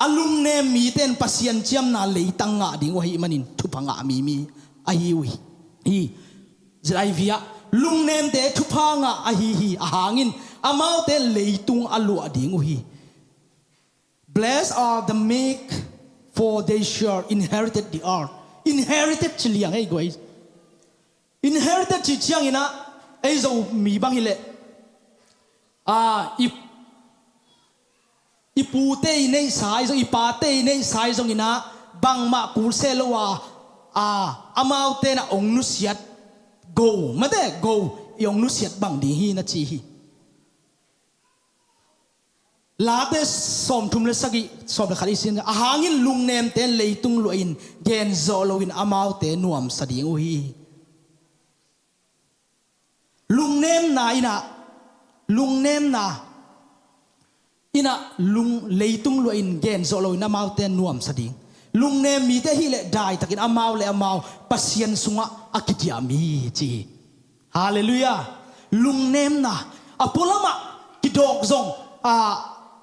อลุงเนมมีเต้นปัสยันเจียมนาเลยตั้งงะดิ่งอหิมันินทุพังะมีอหิวิฮีจะไอวิอะลุงเนมเตทุพังะอหิอาหางินอามาเตเลยตุงอลัวดิ่งอหิ blessed are the meek for they shall inherited the earth inherited เฉลียงไอ้กวย inherited เฉียงอินะไอ้เจ้ามีบางทีเลยอีปูเต้ในสายจงอีปาเต้ในสายจงอินะบางมากูเซลว่าอามาเต้น่ะองนุเสียดโกไม่ได้โกองนุเสียดบางดีฮีนะจีฮีลาเตสอมทุมเลสกิสอมเลขัดอิสินหางินลุงเนมเต้นเลยตุงลุอินเกนโซโลอินอามาเต้นวมสดีงอุฮีลุงเนมนาอินะลุงเนมนาอินะลุงเลยตุงลุอินเกนโซโลอินอามาเต้นนวมสดิงลุงเนมมีแต่ฮิเลได้ตะกินอามาเลอามาปัสยันสุงะอากิติอามีจีฮาเลลูยาลุงเนมนาอปุลามะกิดอกซง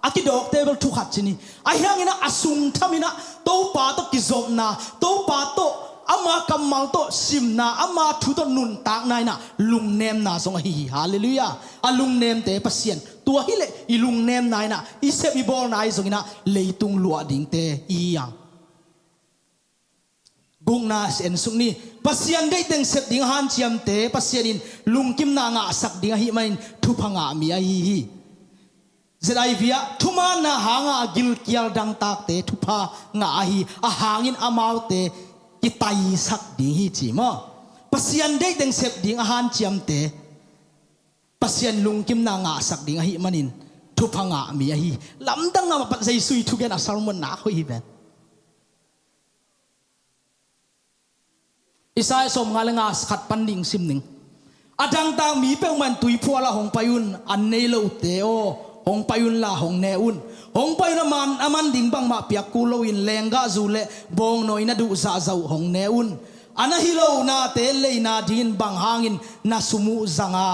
อากิดอกเตเบิลทุกขัดจีนี่อายังอินะอาสุงทามินะโตปาโตกิซอมนาโตปาโตอามากัมมัลโตซิมนาอามาทุตนุนตากนายนะลุงเนมนาสงฮีฮาเลลูยาอาลุงเนมเตปัสยันตัวฮิเลอีลุงเนมนายนะอีเซบิบอลนายสงนะเลยตุงลัวดิ่งเตอียังบุงนาเซนสุนีปัสยันได้เต็งเซบดิ่งฮันเชียมเตปัสยันินลุงกิมนางะสักดิ่งฮิมันทุพังะมีอาฮีเจไอวิยาทุมานาหางะกิลเกียลดังตากเตทุพางะอาฮีอาหางินอามาวเตกิตายสักดิ่งฮีจีมาปัสยันได้เต็งเซบดิ่งฮันเชียมเตปัสยันลุงกิมนางะสักดิ่งฮิมันินทุพังะมีอาฮีลำดังงะปัสยัยสุยทุกันอาสารมันนาคุยแบบ อิสายสมงาเลงาขัดปันดิ่งซิมหนึ่งอาดังตางมีเป้งมันตุยพัวละหงปายุนอันเนโลเตโอหงปายุนละหงเนอุนหงปายุนมันดิ่งบังมาเปียกกูโลอินแรงกาจูเลบงโนยนาดูซาเจ้าหงเนอุนอันฮิโลนาเตเลนาดินบังหางินนาสุมูจังอา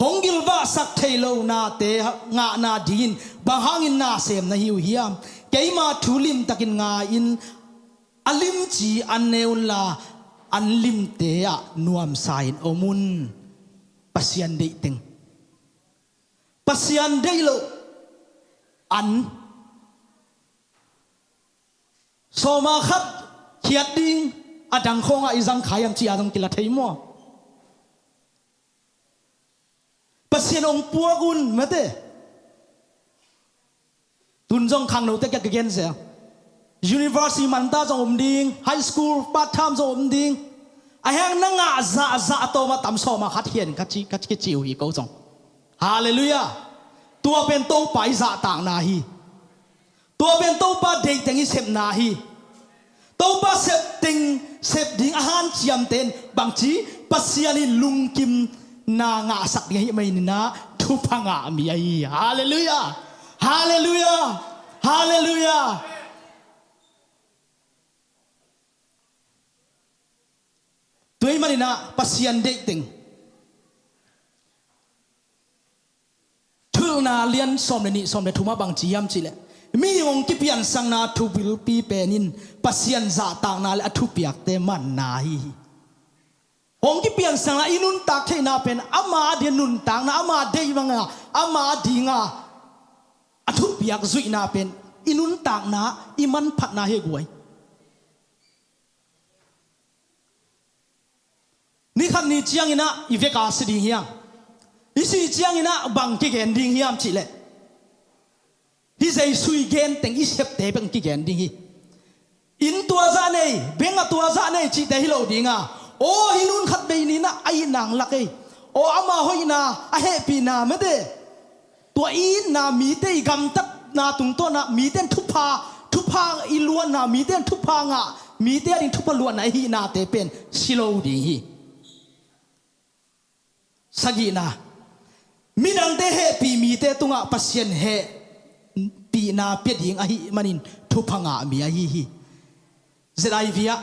หงกิลวาสักเทโลนาเตงานาดินบังหางินนาเซมนาฮิวเฮียมเกยมาทุลิมตะกินงาอินอลิมจีอันเนอุนลาอันลิมเตะนวมสายโอมุนปัสยันเดติงปัสยันเดโลอันโซมาคัดเขียดดิงอดังคงอิจังขายมจีอาดังกิลาเทยมัวปัสยันองปัวกุนเมื่อเตตุนจงขังโนเตกเกนเสียUniversity มันตาจงอมดิง High School ปาร์ทไทม์จงอมดิงไอ้แห่งนั่งอาโตมาตำโซมาขัดเฮียนขัดจิวฮีก็จงฮาเลลูยาตัวเป็นโตไปซาต่างนาฮีตัวเป็นโตปาเด็กแต่งอีเสพนาฮีโตปาเสพติงเสพดิ่งอาหารเจียมเต็นบางทีปัสยานิลุงกิมนางาสักยังไม่นินะทุพังอามีไอฮาเลลูยาฮาเลลูยาฮาเลลูยาตัวมันนะปัสยันเด็กติงทุลนาเลียนสมเลนี่สมเลทุมาบางจียมจิเลมีองค์กิพิยันสังนาทุบิลปีเปนินปัสยันจ่าต่างนาเลอทุปิยักเตมันนาฮีองค์กิพิยันสังนาอินุนตักเทนาเป็นอามาเดียนุนต่างนาอามาเดียวังอามาดีงาอทุปิยักจุยนาเป็นอินุนต่างนาอิมันพัดนาเฮกวยนี่คันนี้เจียงอินะอีเวกาสดิ่งเฮียงอีสีเจียงอินะบังกิเกนดิ่งเฮียมจิเลที่ใจสุยเกนแต่งอีเสพเตบังกิเกนดิ่งฮีอินตัวซาเนยเบงตัวซาเนยจิเตฮิโลดิ่งอ่ะโอ้ฮินุนขัดเบนี่นะไอ้นางลักเอโอ้อามาหอยนาอาเฮปีนาไม่ได้ตัวอินนามีเตยกำตัดนาตุงตัวนามีเต้นทุพาอีล้วนนามีเต้นทุพางะมีเต้นทุพล้วนไอฮีนาเตเป็นชิโลดิ่งฮีสกีนามีดังเตเฮปีมีเตตุงะปัสยันเฮปีนาเปียดิงอหิมันินทุพังะมีอหิฮิเจไดวิยะ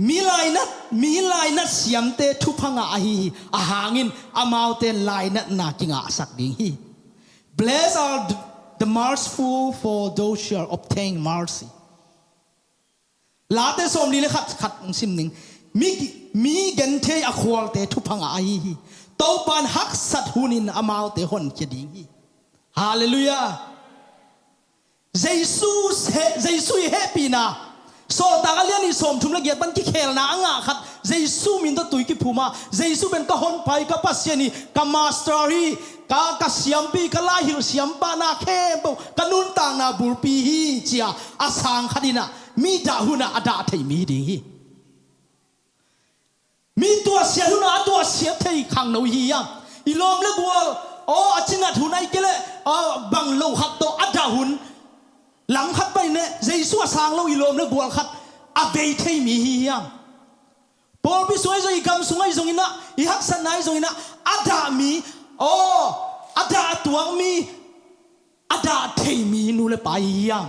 มีลายนัดเสียมเตทุพังะอหิฮิอาหางินอามาวเตลายนัดนากิงะสักดิงฮิ Blessed are the merciful for those who shall obtain mercy ลาเตสมลีเลขัดซิมหนึ่งมีเกนเทอควอลเตทุพังะอหิฮิโตปันฮักสัตหุนินอามาวเตหอนเจดิงฮาเลลูยาเจซูเฮปีนาโซตากาเลียนิสมทุมละเกียรติบันกิเคลนาอ่างขัดเจซูมินตตุยกิพูมาเจซูเป็นกะฮอนไปกะปัสยานีกะมาสตอรีกะเสียมปีกะลาฮิลเสียมปานาเข้มกะนุนต่างนาบุรปีฮีเจียอาสังคดินะมีดาหุนาอดาเทมีดีมีตัวเสียหุนาตัวเสียเทขังโนฮียามอีลอมเล็กวัวโอ้อาจินัดหุนไอเกเลบังโลหัดโตอดาหุนหลังขัดไปเนี่ยเจสัวสางโลอีลอมเล็กวัวขัดอาเบยเทมีฮียามพอพิสวยจะอีกคำสุงไอจงอินะอีฮักสันไอจงอินะอดามีโอ้อดาตัวมีอดาเทมีนูเลไปยาม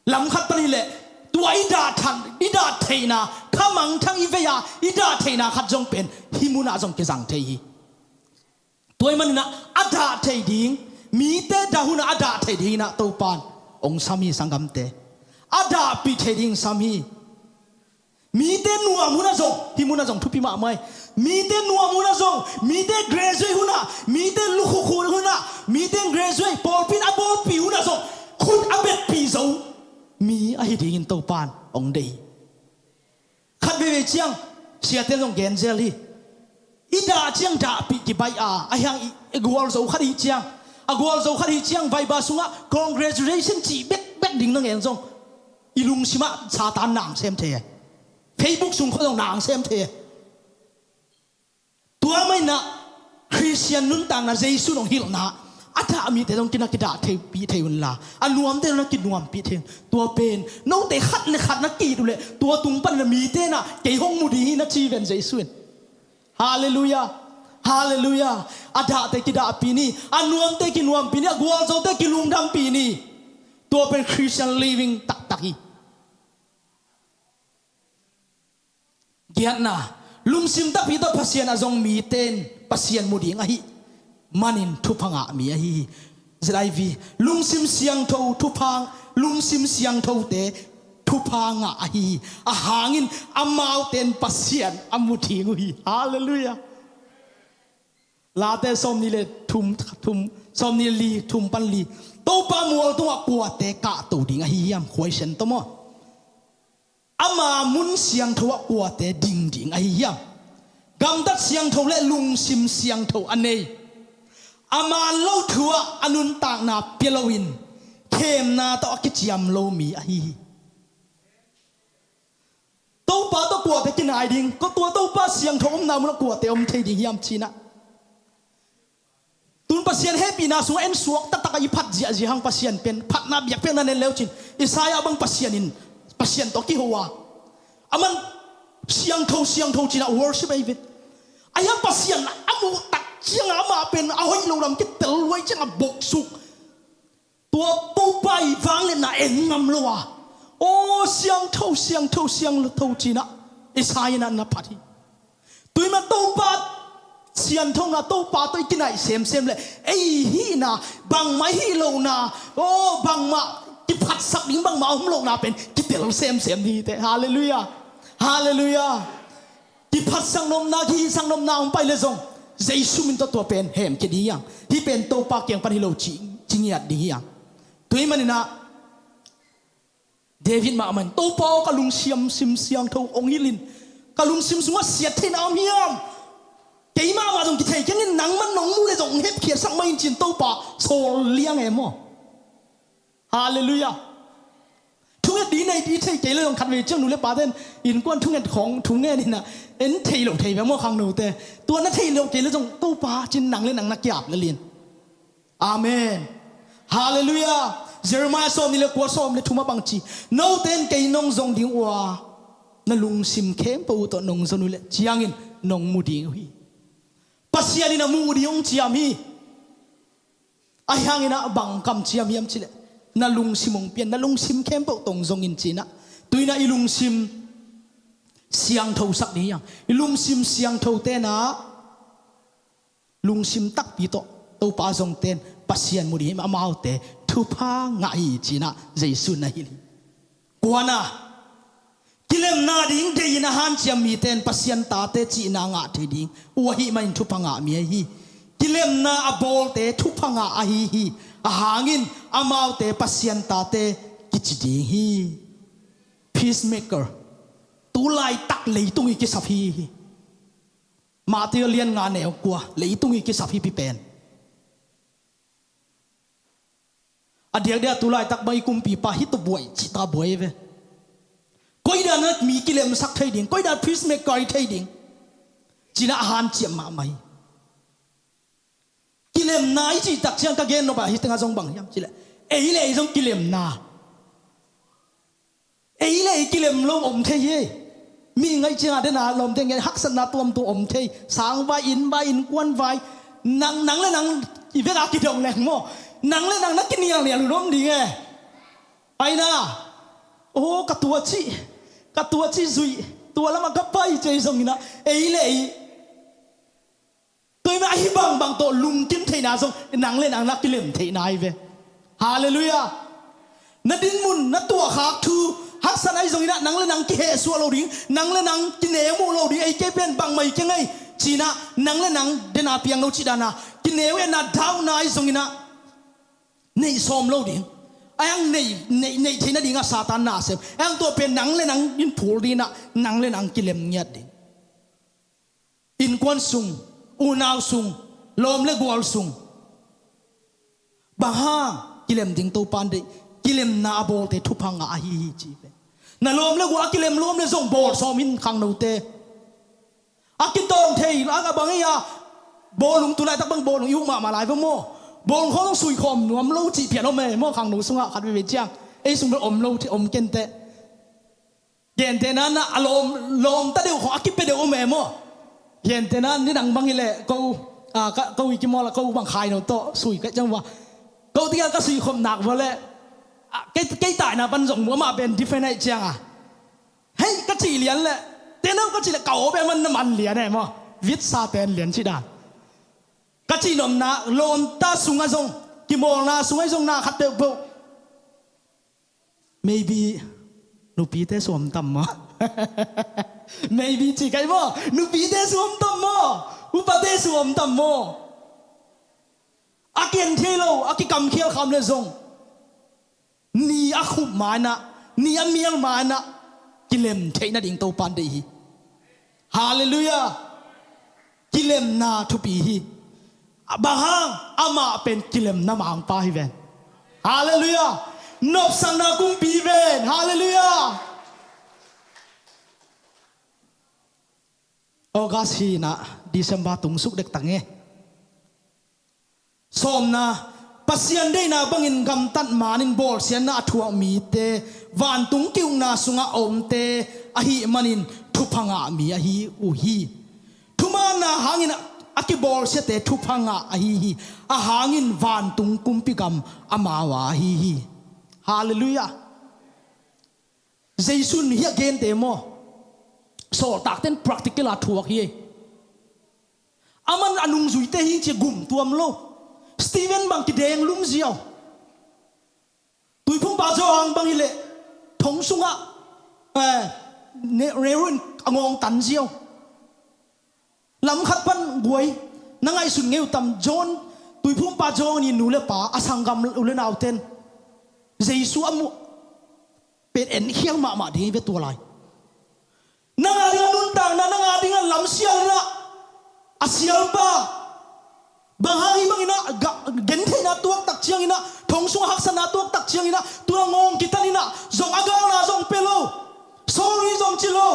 หลังขัดไปนี่แหละตัวอิดาทันอิดาเทนาข้ามังทั้งอีเวียอิดาเทนาขัดจงเป็นฮิมุนาจงเกจังเทฮีตัวมันนะอดาเทดิงมีเตดาหุนาอดาเทดิงนะตัวปานองสามีสังกัมเตอดาปีเทดิงสามีมีเตนัวมุนาจงฮิมุนาจงทุพิมาไม่มีเตนัวมุนาจงมีเตเกรซวยหุนามีเตลุคุคุหุนามีเตเกรซวยปอลปินอบอลปิหุนาจงคุณอเบตปีโซมีไอ้ดิ่งตัวปานองเดย์ขัดเวเจียงเสียเต้นตรงเกนเซลีอีดาเจียงดาปีกิบายไอ้ยังอีกวอลโซขัดอีเจียงอีกวอลโซขัดอีเจียงไวบาสุงะ congratulation จีเบ็ดดิ่งตรงเองจงอีลุงชิมะซาตานนางเซมเทFacebook สุงเขาต้องนางเซมเทตัวไม่นะคริสเตียนนุ่นต่างนะเจสุนองฮิลนะ อาถ้ามีแต่ต้องกินกิดาเทปีเทวันลาอันนวมแต่ต้องกินนวมปีเทตัวเป็นน้องแต่ขัดเลยขัดนักกีดูเลยตัวตุงปันมีเตนะเกี่ยห้องมุดีนักชีเวนใจส่วนฮาเลลูยาฮาเลลูยาอาถ้าแต่กิดาปีนี้อันนวมแต่กินนวมปีนี้กัวโจแต่กินลุงดังปีนี้ตัวเป็นคริสเตียนลิฟวิ่งตักตักฮีเกียรตินะลุงซิมตักปีตัวพัศยันอาจงมีเต้นพัศยันมุดีงะฮีmanin thupanga mi a hi zlaivi lungsim siang tho thupang lungsim siang tho te thupanga a hi a hangin amau ten pasian amuthi ngui hallelujah late som ni le thum som ni li thum pan li to pa mual to kwa te ka to ding a hi yam khoi sen to mo ama mun siang tho kwa te ding a hi yam gam dat siang tho le lungsim siang tho aneiอามาเล่าถัวอนุนตากนาเปียลวินเข้มนาตอกิจยามโลมีอหีตัวป้าตัวกลัวแต่กินไอดิงก็ตัวป้าเสียงทงนามันกลัวแต่อมเทดิงยามชีนะตุนปัสยันเฮปีนาสูงเอ็นสวกตะตะกีพัดเจียจีหังปัสยันเป็นพัดนาเบียกเป็นนั่นเลวจินอิสายาบังปัสยันินปัสยันตอกิหัวอามันเสียงทงจีนะ worship ไอเวอายังปัสยันนะอามูตักเชียงอามาเป็นเอาให้เราดำกิตเตลไว้เชียงอาบกสุกตัวปูไปฟังเลยนะเอ็งงำลัวโอ้เสียงเท่าจีนะไอ้สายนั่นนะพัดตัวมันตัวปาเสียงเท่านะตัวปาตัวกินไหนเซมเลยไอ้ฮีนะบังไม่ฮีโลนะโอ้บังมากิพัดสักดิ้งบังมาอุ้มโลนะเป็นกิเตลเซมดีแต่ฮาเลลูยากิพัดสังนมนากีสังนมนาอุ้มไปเลยจงใจสุ่มตัวเป็นแหมแค่ดีอย่างที่เป็นตัวปากยังปนิโลจริงยัดดีอย่างตัวมันนี่นะเดวิดมามันตัวปอกลุงเสียงเท่าองค์ฮิลินกลุงซิมสุงว่าเสียที่น้ำเฮียมเกี่ยมาจงกิเทยังนี่หนังมันหนองมูเลยจงเฮ็ดเขียนสักไม่จินตัวปาโซเลี้ยงเอ็มฮาเลลูยาทุกอย่างดีในดีเทเกี่ยเลยของขัดเวเจ้าหนูเล็บปาเต้นอินก้อนทุกอย่างของทุกอย่างนี่นะเอ็นเทหลงเทแบบมั่วขังหนูแต่ตัวนั้นเทหลงเกี่ยเลยจงตัวปาจินหนังเล่นหนังนักหยาบและเรียนอาเมนฮาเลลูยาเยเรมียาสอมนี่เลยกว่าสอมเลยทุ่มบังจีโน้เต้นเกี่ยนงจงดิ้งว่านั่นลุงซิมเข้มปูตัวนงจนุเลยจียงอินนงมูดิ้งฮีปัสยานี่นะมูดิ้งจียามฮีไอ้ยังอินะบังคำจียามฮีมจีเลยนั่นลุงซิมงเปียนนั่นลุงซิมเข้มปูตรงจงอินจีนะตุยนะอีลุงซิมเสียงเท่าสักนี้ยังลุงซิมเสียงเท่าเต้นะลุงซิมตักปีโตตัวป้าจงเต้นปัสยันมุดีมาเอาเตทุพางายจีนะเจสุนะฮิลิกวนะกิเลมนาดิ้งเดียนะฮันเชียมีเต้นปัสยันตาเตจีนางาเทดิ้งวะฮิมันทุพางามีฮีกิเลมนาอบอลเตทุพางาอหิฮีอาหางินอามาเอาเตปัสยันตาเตกิจดิ้งฮี peacemakerตุไลตักเลยตุงอีกสับฮีมาเตียเลียนงานแนวกว่าเลยตุงอีกสับฮีพี่เป็นอดีตเดียตุไลตักใบกุมปีปาฮิตบวยจิตาบวยเวก้อยดานัดมีกิเลมสักไทยดิ่งก้อยดาพีซเมกไทยดิ่งจีน่าอาหารเจียมมาไหมกิเลมนาอีจีตักเชียงกะเกนโนบะฮิตงาจงบังยามจีเลยเอเลยจงกิเลมนาเอเลยกิเลมลมอมเทยมีไงเชียงอาเดนาลมเทยฮักษณะตัวมตัวอมเทยสางใบอินกวนใบนังและนังอีเวลากิดองแรงโมนังและนังนักกินอย่างเนี่ยรู้ดีไงไอ้น่ะโอ้กตัวชีซุยตัวละมันก็ไปเจสงนะเอ้ยเลยตัวไม่ให้บังตัวลุงกินเทนาสงนังและนังนักกิเลมเทนายเวฮาเลลูยานัดดินมุนนัดตัวขาทูฮักษณะสงนะนังและนังกิเฮสัวเราดินังและนังกินเนมูเราดิไอ้เก็บเป็นบังไม่เก่งไงจีน่ะนังและนังเดนาเปียงเราจีดานะกินเนวน่ะดาวนายสงนะในซอมเราดิไอ้ยังในที่นั่นดิ่งซาตานน่าเสพไอ้ยังตัวเป็นหนังเลยหนังยินผูดีนะหนังเลยหนังกิเลมเงียดดิ่งอินควันซุงอูนาวซุงลมเลยกวลซุงบางห้างกิเลมดิ่งตัวปันดิ่งกิเลมนาโบเตทุพังอาฮีจีเปน่ะลมเลยกวลกิเลมลมเลยส่งโบสอมินขังโนเตอากิตองเทยแล้วก็บางอย่างโบลุงตุลายตักบังโบลุงยุ่งมาหลายพวกโม บงเขาต้องสุยคมหนุ่มโลจีเพียรเอาเมย์มั่วขังหนูสุงะขัดไปเจียงไอ้สุงเป็นอมโลที่อมเกนเตเกนเตนั้นนะอารมณ์ลมตะเดียวของอากิเปเดียวเมย์มั่วเกนเตนั้นนี่ดังบางทีเลยก็วิกิมอลก็บางใครโนโตสุยก็จังว่าก็ที่ก็สุยคมหนักว่าเลยcái tại nào ban rộng múa mà bên different này chăng à hay cái chỉ liền lệ tên nó có chỉ là cầu bên mình liền này mà viết sa tên liền chỉ đàn cái chỉ nôm na lon ta sung ai sung kim mol na sung ai sung na khát được bộ maybe nụ pi thế xuồng tầm mà maybe chỉ cái mà nụ pi thế xuồng tầm mà upa thế xuồng tầm mà à kiên thế lâu à cái cầm kia không lên sung ni aku mana ni amiang mana kilem theina ding to pan de hi hallelujah kilem na thu pi hi abahang ama pen kilem na mang pa hi ven hallelujah nop sang na kum pi ven hallelujah August hi na December tung suk dek tange som na pasian dei na bangin gam tat manin bol sian na athua mi te van tung kiung na sunga om te ahi manin thupanga mi ahi uhi thuma na hangin aki bol se te thupanga ahi a hangin van tung kumpi gam amawa hi hallelujah jaisun hi again te mo so tak ten practical athuak hi aman anung zui te hi che gum tuam lo Steven bang ki deng lum ziaw tui phung ba zo ang bang ile thong sunga ne rerun angong tan ziaw lam khat pan guai nangai sun ngeu tam John tui phung ba zo ni nu le pa asangam ule naw ten Jesu amu pet en hiang ma de ve to lai nanga ringa nun tang na nanga ringa lam sial na asial pa Bahagi bang ina gente na tuak tak chiang ina thong sung haksan na tuak tak chiang ina tua ngong kita ina zong agaw na zong pelo sorry zong chilo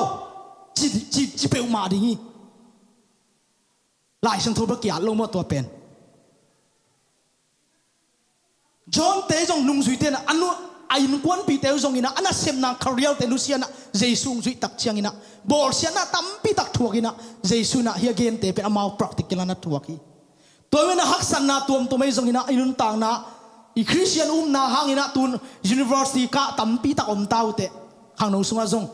chi peu ma ding lai sang thoba kya lo mo to pen John te zong nung zui te na anu ain kwan pi te zong ina ana sem na kharial te luciana jesu zui tak chiang ina bol siana tampi tak thuak ina jesu na hi again te pe amau practical na thuak hi tôi na haksan na tuam to mai zong ina inun tang na i Christian na hang ina tun university ka tampi tak om tau te hang no sunga zong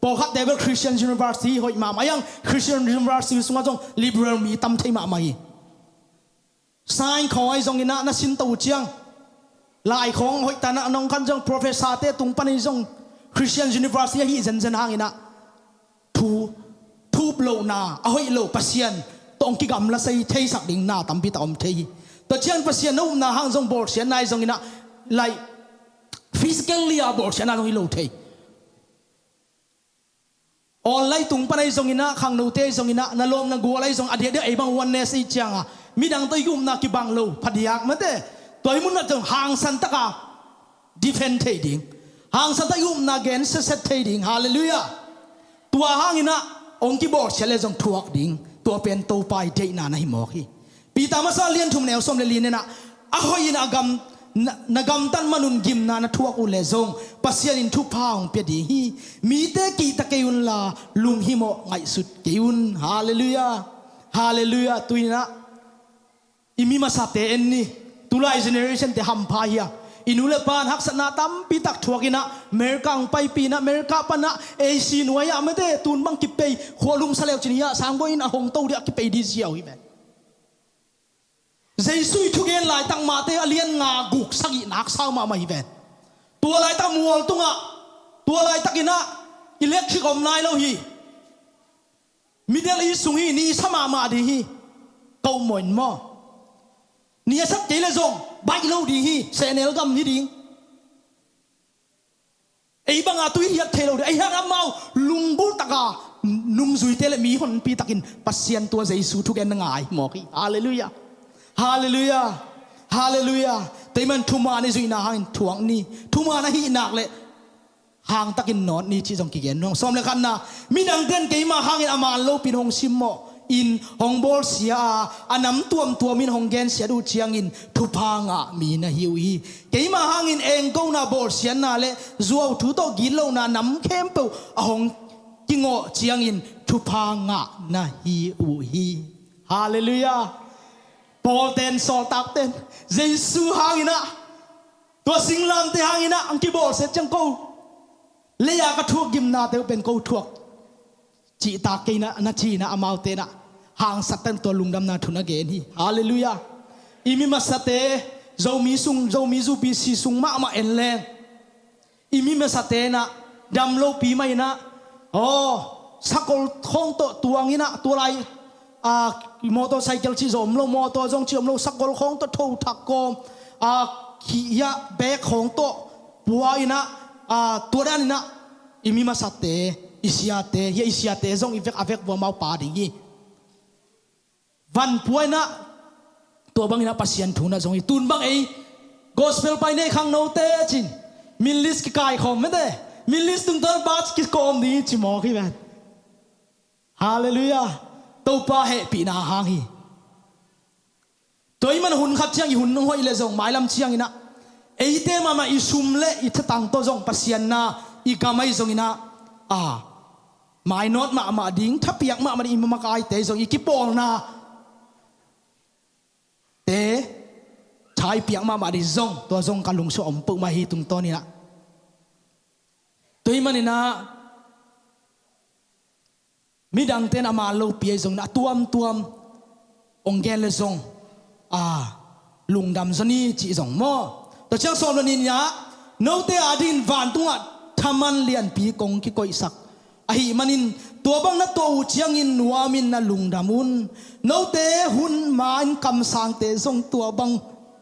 po khat devil Christian University hoi ma mayang Christian University sunga zong liberal mi tam thei ma mai sign khoi zong ina na sin to chiang lai khong hoi ta na nong kan zong professor te tung pan zong Christian University hi zen hang ina thu blow na a hoi lo pasian tong ki gam la sei thei sak ding na tampi ta om thei to chian pasian no na hang zong bor sian nai zong ina lai physically a bor sian na no lo thei online tung panai zong ina khang no te zong ina na lom na go lai zong adhe de ai bang oneness i changa midang to yum na ki bang lo phadiak mate toy mun na jong hang san ta ka defend thei ding hang san ta yum na gen set thei ding hallelujah tua hang ina ong ki bor sian le zong thuak dingตัวเป็นตัวไปเจนาในหมอกฮีปีตามาซาเลียนทุ่มแนวส้มเลลีนน่ะอะหอยนากำตันมนุนกิมนาทั่วอุเลซงปัสยานินทุพาวเปียดีฮีมีเตกีตะเกยุนลาลุงฮิโมไงสุดเกยุนฮาเลลูยาฮาเลลูยาตุยนะอิมิมาซาเตเอ็นนี่ตุลายเจเนอเรชันเตฮัมพายาอินุเลปานฮักษณะตั้มปีตักทัวกินะเมริกังไปปีนะเมริกาปนะเอซีนวยะไม่ได้ตูนบังกิเปย์หัวลุงสเลวจินียะสามบอินอะหงโตเดียกิเปย์ดีเซียวอีแมเจสุยทุกเย็นหลายตั้งมาเตอเลียนงากุกสักอีนักเศร้ามาอีแมตัวหลายตั้งมัวตุงะตัวหลายตักินะอิเล็กทริกอมนายเราฮีมิเดลอีสุงฮีนี่สมาดีฮีเกาหมอนมอนี่สักเจเลซงใบเราดีฮีเซเนลกัมนี่ดิงไอ้บางอาตุยเฮียเทเราไอ้ฮักอามาลุงบุตกานุ่มซุยเตเลมีคนปีตักินปัสเซียนตัวเจสุทุกเอ็นง่ายหมอกีฮาเลลูยาฮาเลลูยาฮาเลลูยาแต่มันทุมาในซุยนาหันทวงนี่ทุมาในฮีนักเลยห่างตักินนอนนี่ที่จงกิเกนน้องซ้อมเลยกันนะมีดังเดินเกยมาห่างอามาโลปินหงซิมโม อินหงบอลเสียอันน้ำตัวมินหงเกนเสียดูเชียงอินทุพังมีนะฮิวฮีเกี่ยมาหางอินเองก็น่าบอลเสียน่าเละจัวทุโตกินโลน่าน้ำเข้มเปล่าหงกิงโอเชียงอินทุพังนะฮิวฮีฮาเลลูยาปอลเตนโซตักเตนเยซูหางอินะตัวสิงลามเตหางอินะอังกิบอลเสร็จจังกูเลียกระทุกยิมนาเตเป็นกูทุกจีตาเกนะนาจีนะอามาวเตนะหางสัตเตนตัวลุงดำนาทุนเกนี่ฮาเลลูยาอิมิมาสเตเจ้ามีซุงเจ้ามีจูปีซีซุงมาเอ็นแรงอิมิมาสเตนะดำโลปีไม่นะโอ้สักคนท้องตัวงี้นะตัวไรมอเตอร์ไซค์จีจอมโลมอเตอร์จงจีจอมโลสักคนของตัวทูทักกอมขี้ยาแบกของตัวปัวอินะตัวด้านนี้นะอิมิมาสเตอิสยาเตอิสยาเตจงอีเวกอาเวกบัวมาป่าดีงี้วันป่วยนะตัวบางนะปัสยันทุนนะจงอีตุนบางgospel ไปในข้างโนเตจินมิลลิสกิกายคอมไม่ได้มิลลิสตุงตอนบาสกิคอมนี้จิมอกี้แบบฮาเลลูยาตัวป้าเหปีนาหางฮีตัวมันหุ่นขับเชียงหุ่นน้องห้อยเลยจงหมายลำเชียงอีนะเตมาอิสุมเละอิทตังตัวจงปัสยันนะอีกาไม่จงอีนะหมายโนดมาดิ้งถ้าเปียกมาอิมมากายเตจงอีกิปองนะเตชายเปียกมาดิจงตัวจงกันลุงสอมปุกมาฮีตุงตัวนี้นะตัวมันนี่นะมิดังเตนอามาโลเปียจงนะตัวมองแกนเลยจงลุงดำสนี่จีจงมอตัวเจ้าสอนวันนี้นะโนเตอดินวันตัวทำมันเลียนปีกงกิโกยสักมันอินตัวบังนัตัวเชียงอินนัวมินนะลุงดามุนโนเตหุนมาอินคำสั่งเตส่งตัวบัง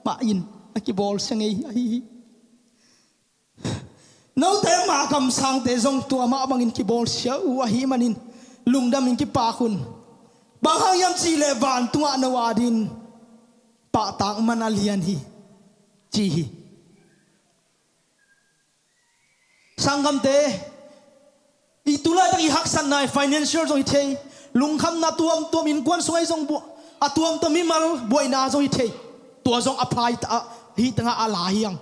มาอินกิบอลเสียงโนเตมาคำสั่งเตส่งตัวมาบังอินกิบอลเสียวมันอินลุงดามินกิปาคุณบางครั้งยามจีเลวันตัวนวาดินปะตังมันเลียนฮีจีฮีสังคมเตitulah tak ihak sanai financial zong ithei lungkham na tuam in kwan songai zong bu atuam to mimal boina zong ithei tua zong apply ta hi tanga ala hiang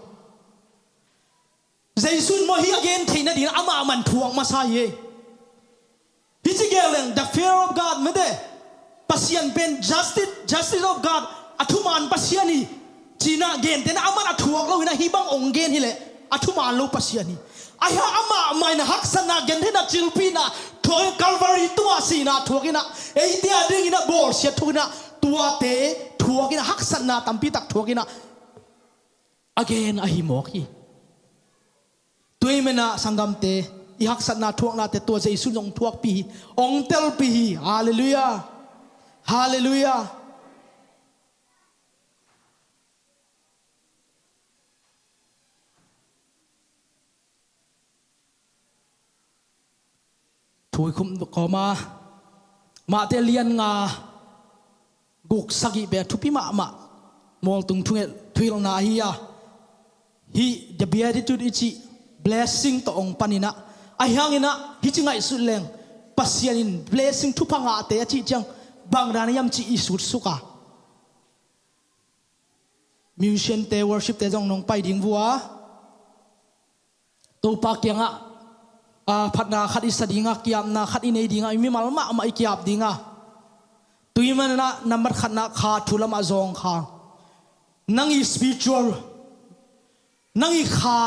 jaisun mo hi again theina din ama man thuang ma sa ye hi chigeleng the fear of god mede pasian pen justice of god athuman pasiani china gen ten aman athuak lo hina hi bang ong gen hi le athuman lo pasiani ayah ama main hak sana gendena cilpina toy calvary tua sina thuakina dia dingina bol sia thuina tua te thuakina hak sana tampi tak thuakina again ahimoki tuimena sangam te I hak sana thuakna te tua jesu jong thuak pi ong tel pi hallelujah hallelujahถุยคุมขอมาเตเลียนงากุกสกิเบทุพิมามอลตุงทุงทุยลนาฮียาฮีเดบียดิตุดิจิ blessing ต่อองปานินะไอฮังอินะฮิจิงไงสุดแรงปัสยานิน blessing ทุพังอาเตจิจังบางรานยามจิอิสุดสุกามิวเชนเต worship เตจงนงไปดิ่งวัวตัวปากยังพัดนาขัดอิสดิงากิยามนาขัดอินเอดิงามีมาลมาอิกิยาบดิงาตุยมันนะนับขัดนาขาทุลมาจงขานังอี spiritual นังอีขา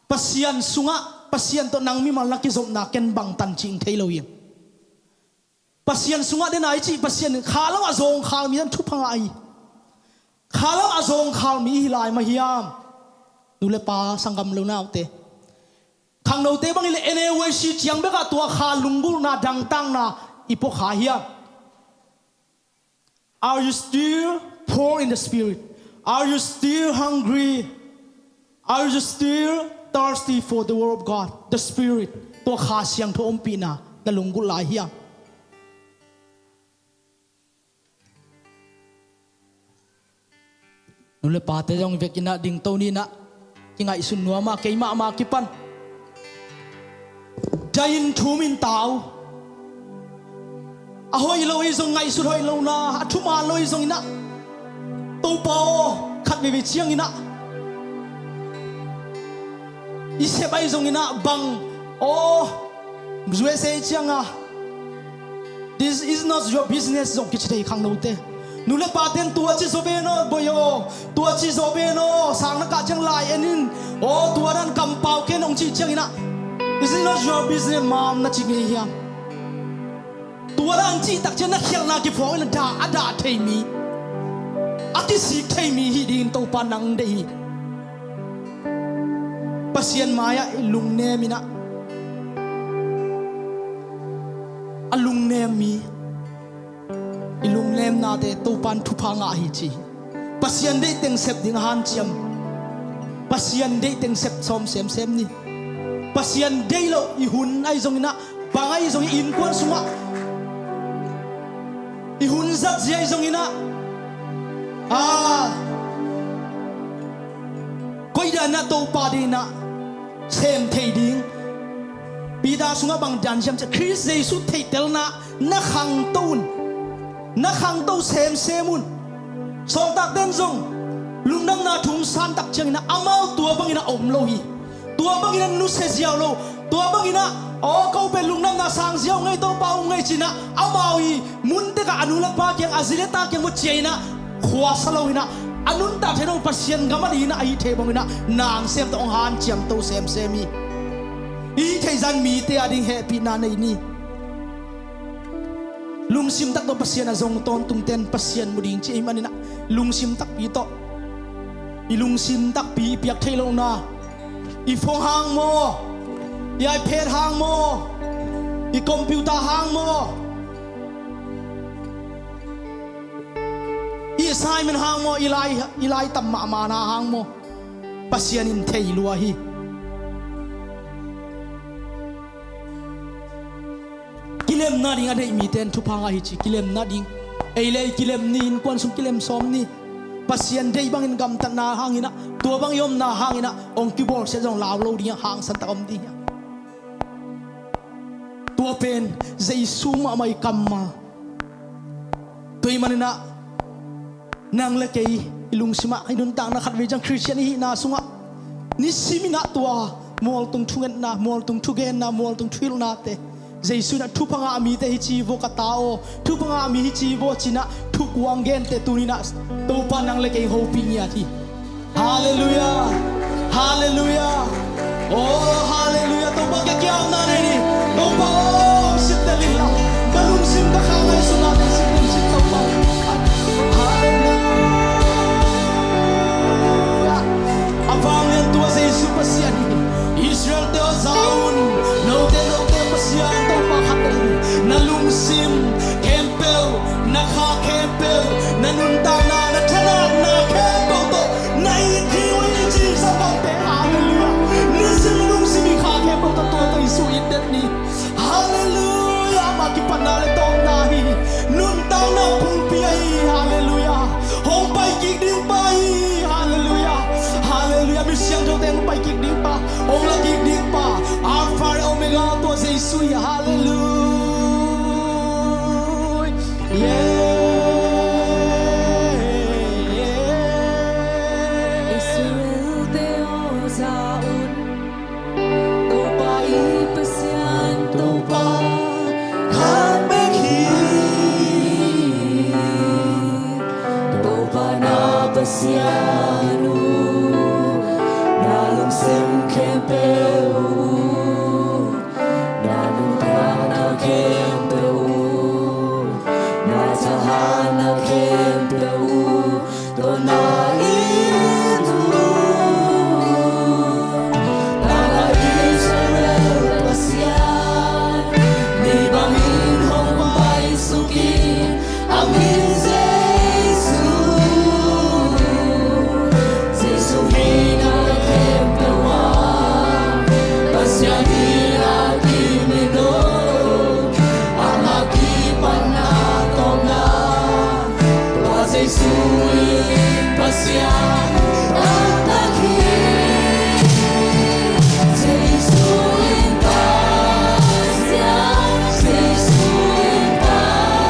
ปัสยันสุงะปัสยันตัวนังมีมาลักกิจมนาเก็นบังตันจิงเทโลยิงปัสยันสุงะเดนไอจีปัสยันขาแล้วมาจงขามีนั้นทุพังไอขาแล้วมาจงขามีฮิลายมาฮิยามดูเลปาสังกัมเลวนาเตข้างโน้ตบางทีเอเนเวชิจียงเบกตัวขาลุงกุลนาดังตังนาอิปขาเฮีย Are you still poor in the spirit? Are you still hungry? Are you still thirsty for the word of God? The spirit ตัวขาเสียงทอมปีนาแต่ลุงกุลาเฮียนู่นเลยปาเตจงเวกินาดิ่งตัวนี้นะยังไงสุนนัวมาเกยมากิปันใจอินทูมินเตา ahoy lo izong ngai su hoi lo na athuma lo izong ina to pao khat vi chiang ina ise bai izong ina bang o zwe se chiang a this is not your business zong kichei khang no te nule paten tua chi so be no boyo tua chi so be no sang na ka chang lai enin o tua dan kam pau ke nong chi chiang ina this is not your business mam na chi nge hiam tua dan chi tak chen na khiang na ki phoi na da ada thei mi ati sik thei mi hi din to pa nang de hi pasien maya lung ne mi na alung ne mi ilung lem na te to pan thu pa nga hi chi pasien de teng sep ding han chiam pasien de teng sep som sem sem ni pasien de lo I hun ai zong ina bangai zong in kwan sunga I hun zat zai zong ina koi da na to pa de na sem thei ding bida sunga bang jan jam cha Chris Jesu thei tel na khang ton na khang to sem semun song tak den zong lungnam na thum san tak chang na amau tua bang ina om lo hi tua bang ina nu se jiao lo tua bang ina o ko pe lungnam na sang jiao ngai to pau ngai china amau hi mun te ka anulak pa kyang azile ta kyang mo cheina khwa salo ina anun ta theno pasien gamani na ai the bang ina nang sem to han chiam to sem semi I thei zan mi te ading happy na nei ni lung sim tak to pasien azong ton tung ten pasien muding chi manina lung sim tak pi to I lung sim tak pi piak thei lo na I phong hang mo I iPad hang mo I computer hang mo I assignment hang mo ilai tam ma na hang mo pasien in thei lua hi kilem na ding adai mi ten thu phanga hi chi kilem na ding eile kilem ni in kwan sum kilem som ni pasien dei bang in gam tan na hangina tua bang yom na hangina ong kibor se jong law lo ding hang san ta om ding tua pen Jesu ma mai kamma toi manina nang le kei ilung sima inun tang na khat ve jang Christian hi na sunga ni simina tua mol tung thungen na mol tung thugen na mol tung thil na te Jesu na thu panga ami te hi chi vo ka tao thu panga ami hi chi vo china thu kuang gen te tunina to pa nang le kei ho pi nya thi hallelujah hallelujah oh hallelujah to ba kya na nei ni to pa sit te lilla kalung sim ka khangai suna te sim to pa hallelujah avang len tua Jesu pasian Israel te zaun no te pasian to pa khatel na lung sim kempel na kha kempel na nun ta na thana na kempel to na I ji wi ji sa ka te hallelujah ni sim lung sim kha kempel to to isu indet ni hallelujah ma ki panale to na hi nun ta na phung pi ai hallelujah hong pai ki ding pai hallelujah hallelujah mi siang to teng pai ki ding pa ong la ki ding pa alpha omega to Jesu hallelujah Israel te o zaun to pa I pasian to pa khan be khi to pa na pasianu na lung sem kempeu na lung ta na kempeu na tahana kempeu to na itu tala Israel pasian di bangin hong pai suki amin Jesu Jesu hina kempewa pasian hina kimino amaki panatona tua Jesu pasian ataki Jesu pasian Jesu pasian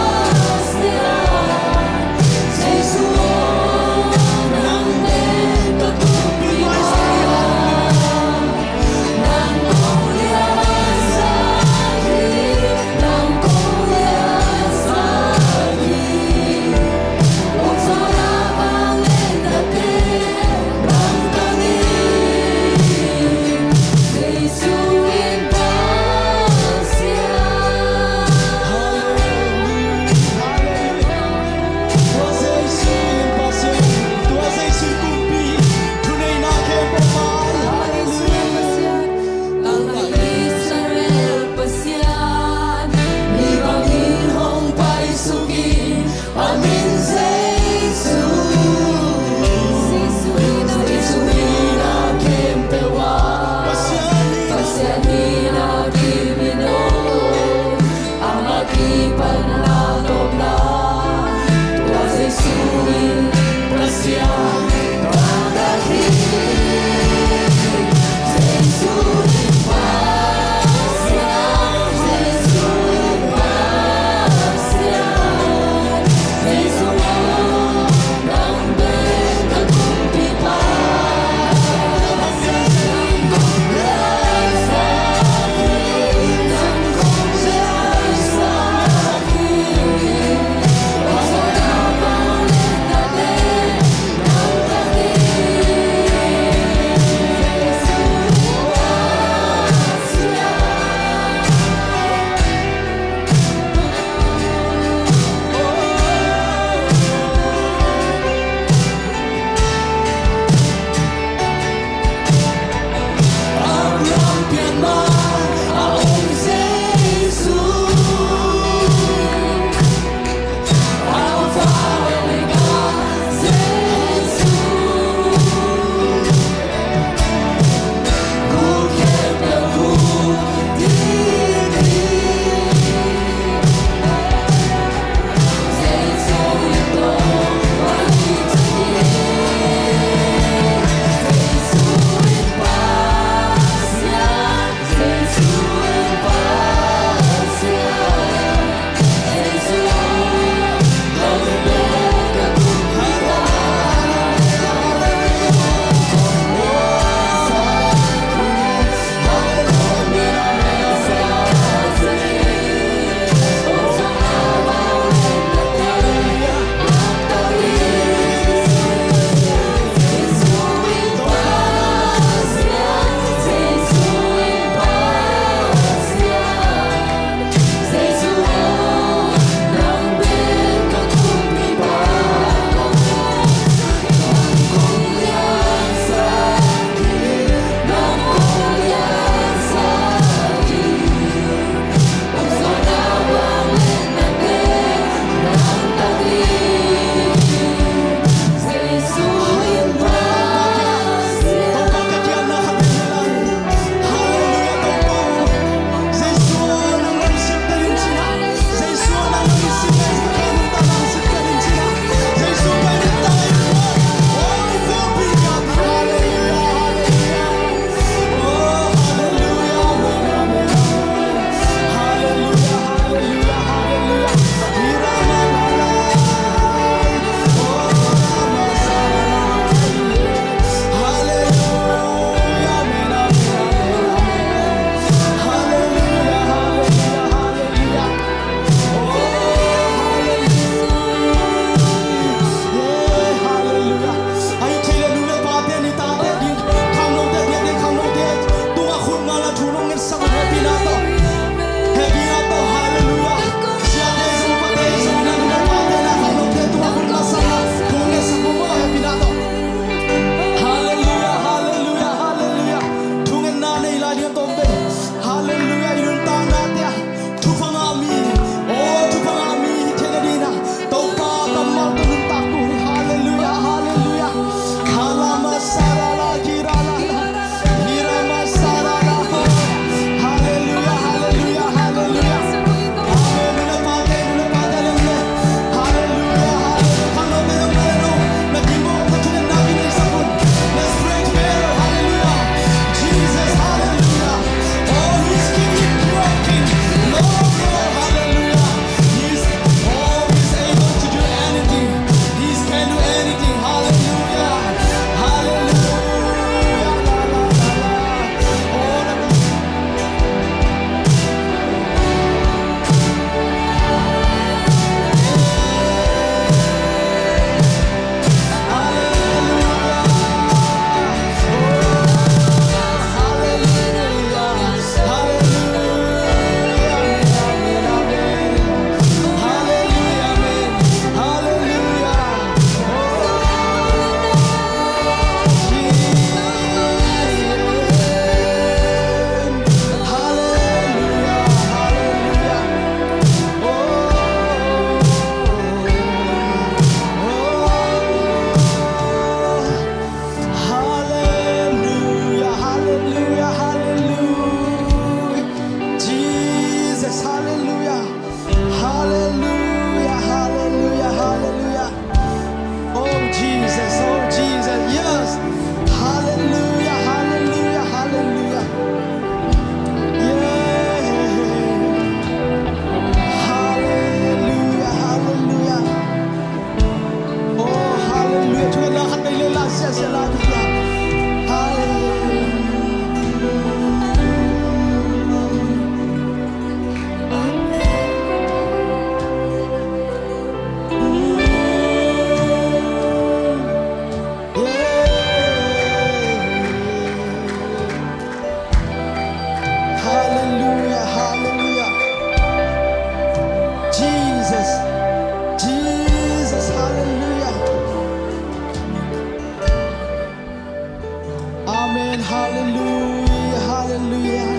Hallelujah, hallelujah.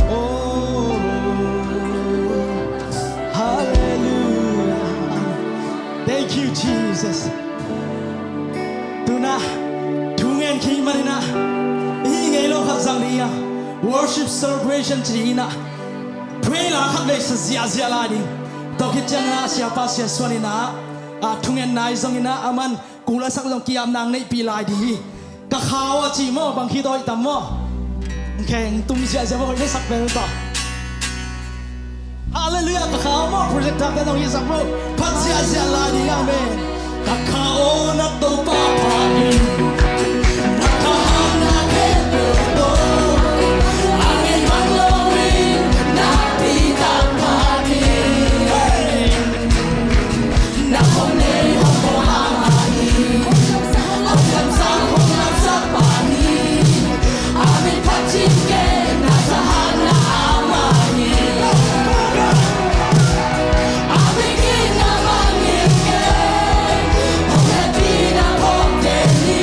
Oh, hallelujah. Thank you, Jesus. Tuna, tungen ki marina. Ingay lo khazang liya. Worship celebration china. Pray la khatlay sa zia la ni. Tokit jana siapa sia swanina. Tungen nai zongina aman kula sak long kiam nang nei pi lai di. Ka khawa chi mo bang khi doi tam mo. Keng tum sia mo ko sak bel ta. Hallelujah, ka khawa mo project ta dong hi sak mo. Phat sia la di amen. Ka khawa na to pa pa ni. Na ka na ke do. Amen mang lo wi na pi ta pa ni. Na hom nei hom bo ha ma ni. Hom kam sa hom nam sa pa ni. Amen phat chin ke na sa ha na ama ni. Amen ki na ma ni ke. Hom happy na hom de ni.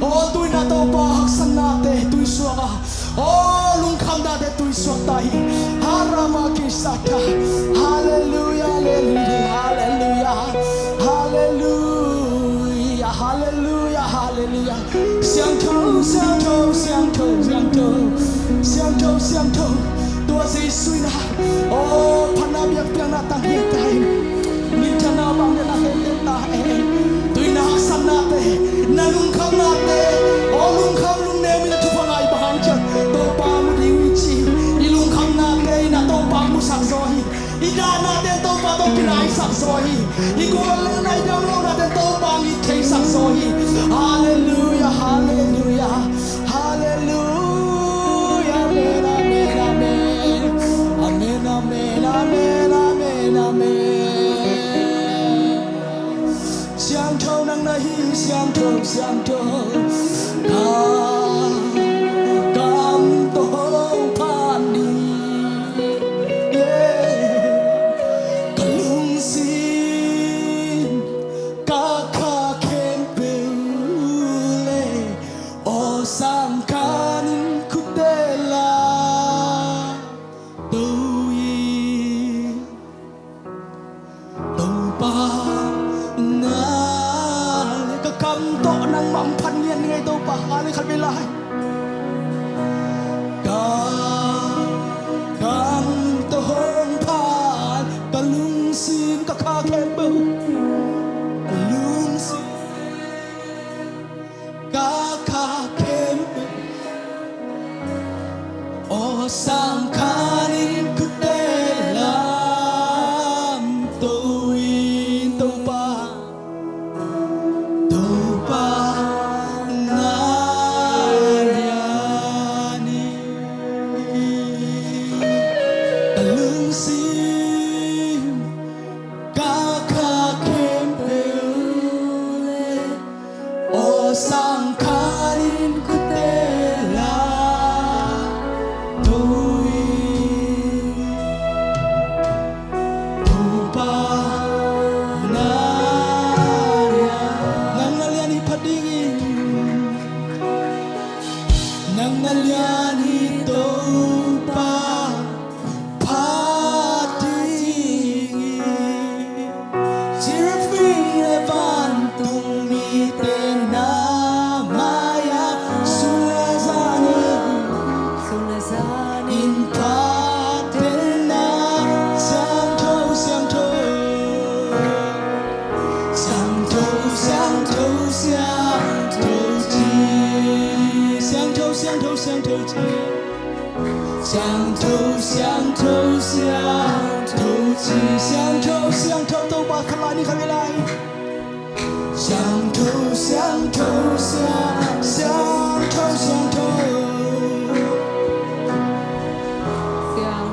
Oh tui na to pa hak san na te tui suaka. Oh lung kham da te tui suak tai. Harama kisata. Hallelujah, hallelujah, hallelujah, hallelujah, hallelujah, hallelujah. Xiang thâu, xiang thâu, xiang thâu, xiang thâu, xiang thâu, xiang thâu. Tua si sui na. Oh phana biak piang na tang hiat tai. Min chana bang na he te ta e. Tui na hak san na te. Na lung kham na te. Oh lung kham lung ne mi na tu pangai bahang chan. To pa mu di wi chi. I lung kham na te na to pa mu sak zo hi. I da na te to pa to pinai sak zo hi. I go le na dang lo na te to pa mi thei sak zo hi. Hallelujah, hallelujah, hallelujah. Amen, amen, amen. Amen, amen, amen, amen, amen. Xiang thâu nang na hi, xiang thâu, xiang thâu. Cam tô phan đi. Kalung sin, kaka kempule, o sangkanin kutela, tui, pa na ka kam to nang mam phan lian ngai to pa ani khat be lai ka kam to hong phan ka lung sin ka kha khem bu lung sin ka kha khem bu o sang khanin kutela Sangkarin kutela tui tupa naria nangaliani padingin nangaliani tupa padingin sirfing levantung mi tena相投相投相投机相投相投都把看来你看没来相投相投相投相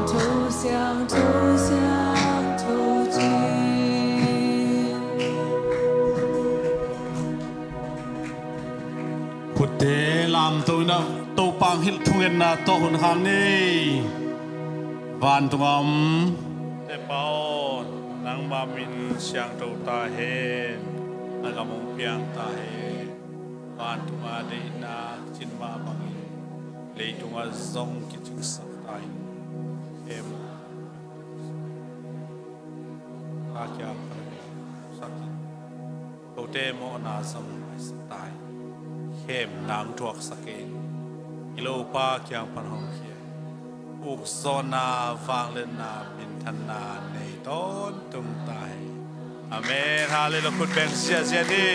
投相投相投机。พุทธลามตัวนะตัวปังหิลทุเงินนะตัวหุ่นหางนี่วันตุงอมเตเปานังมามินเสียงตัวตาเฮนังกำมงเปียงตาเฮวันตุงอาเดนาจินมาบังอิเลยตุงอาซงกิจิงสักไตเอ็มอาเกียงสักตัวเตโมนาซงสักไตเข้มนางทวกสเกนกิโลปาเกียงพันหงเขียอุกโซนาฟังเลนาบินธนาในต้นตุงไตอเมนฮาเลลูยาคุณเป็นเสียดี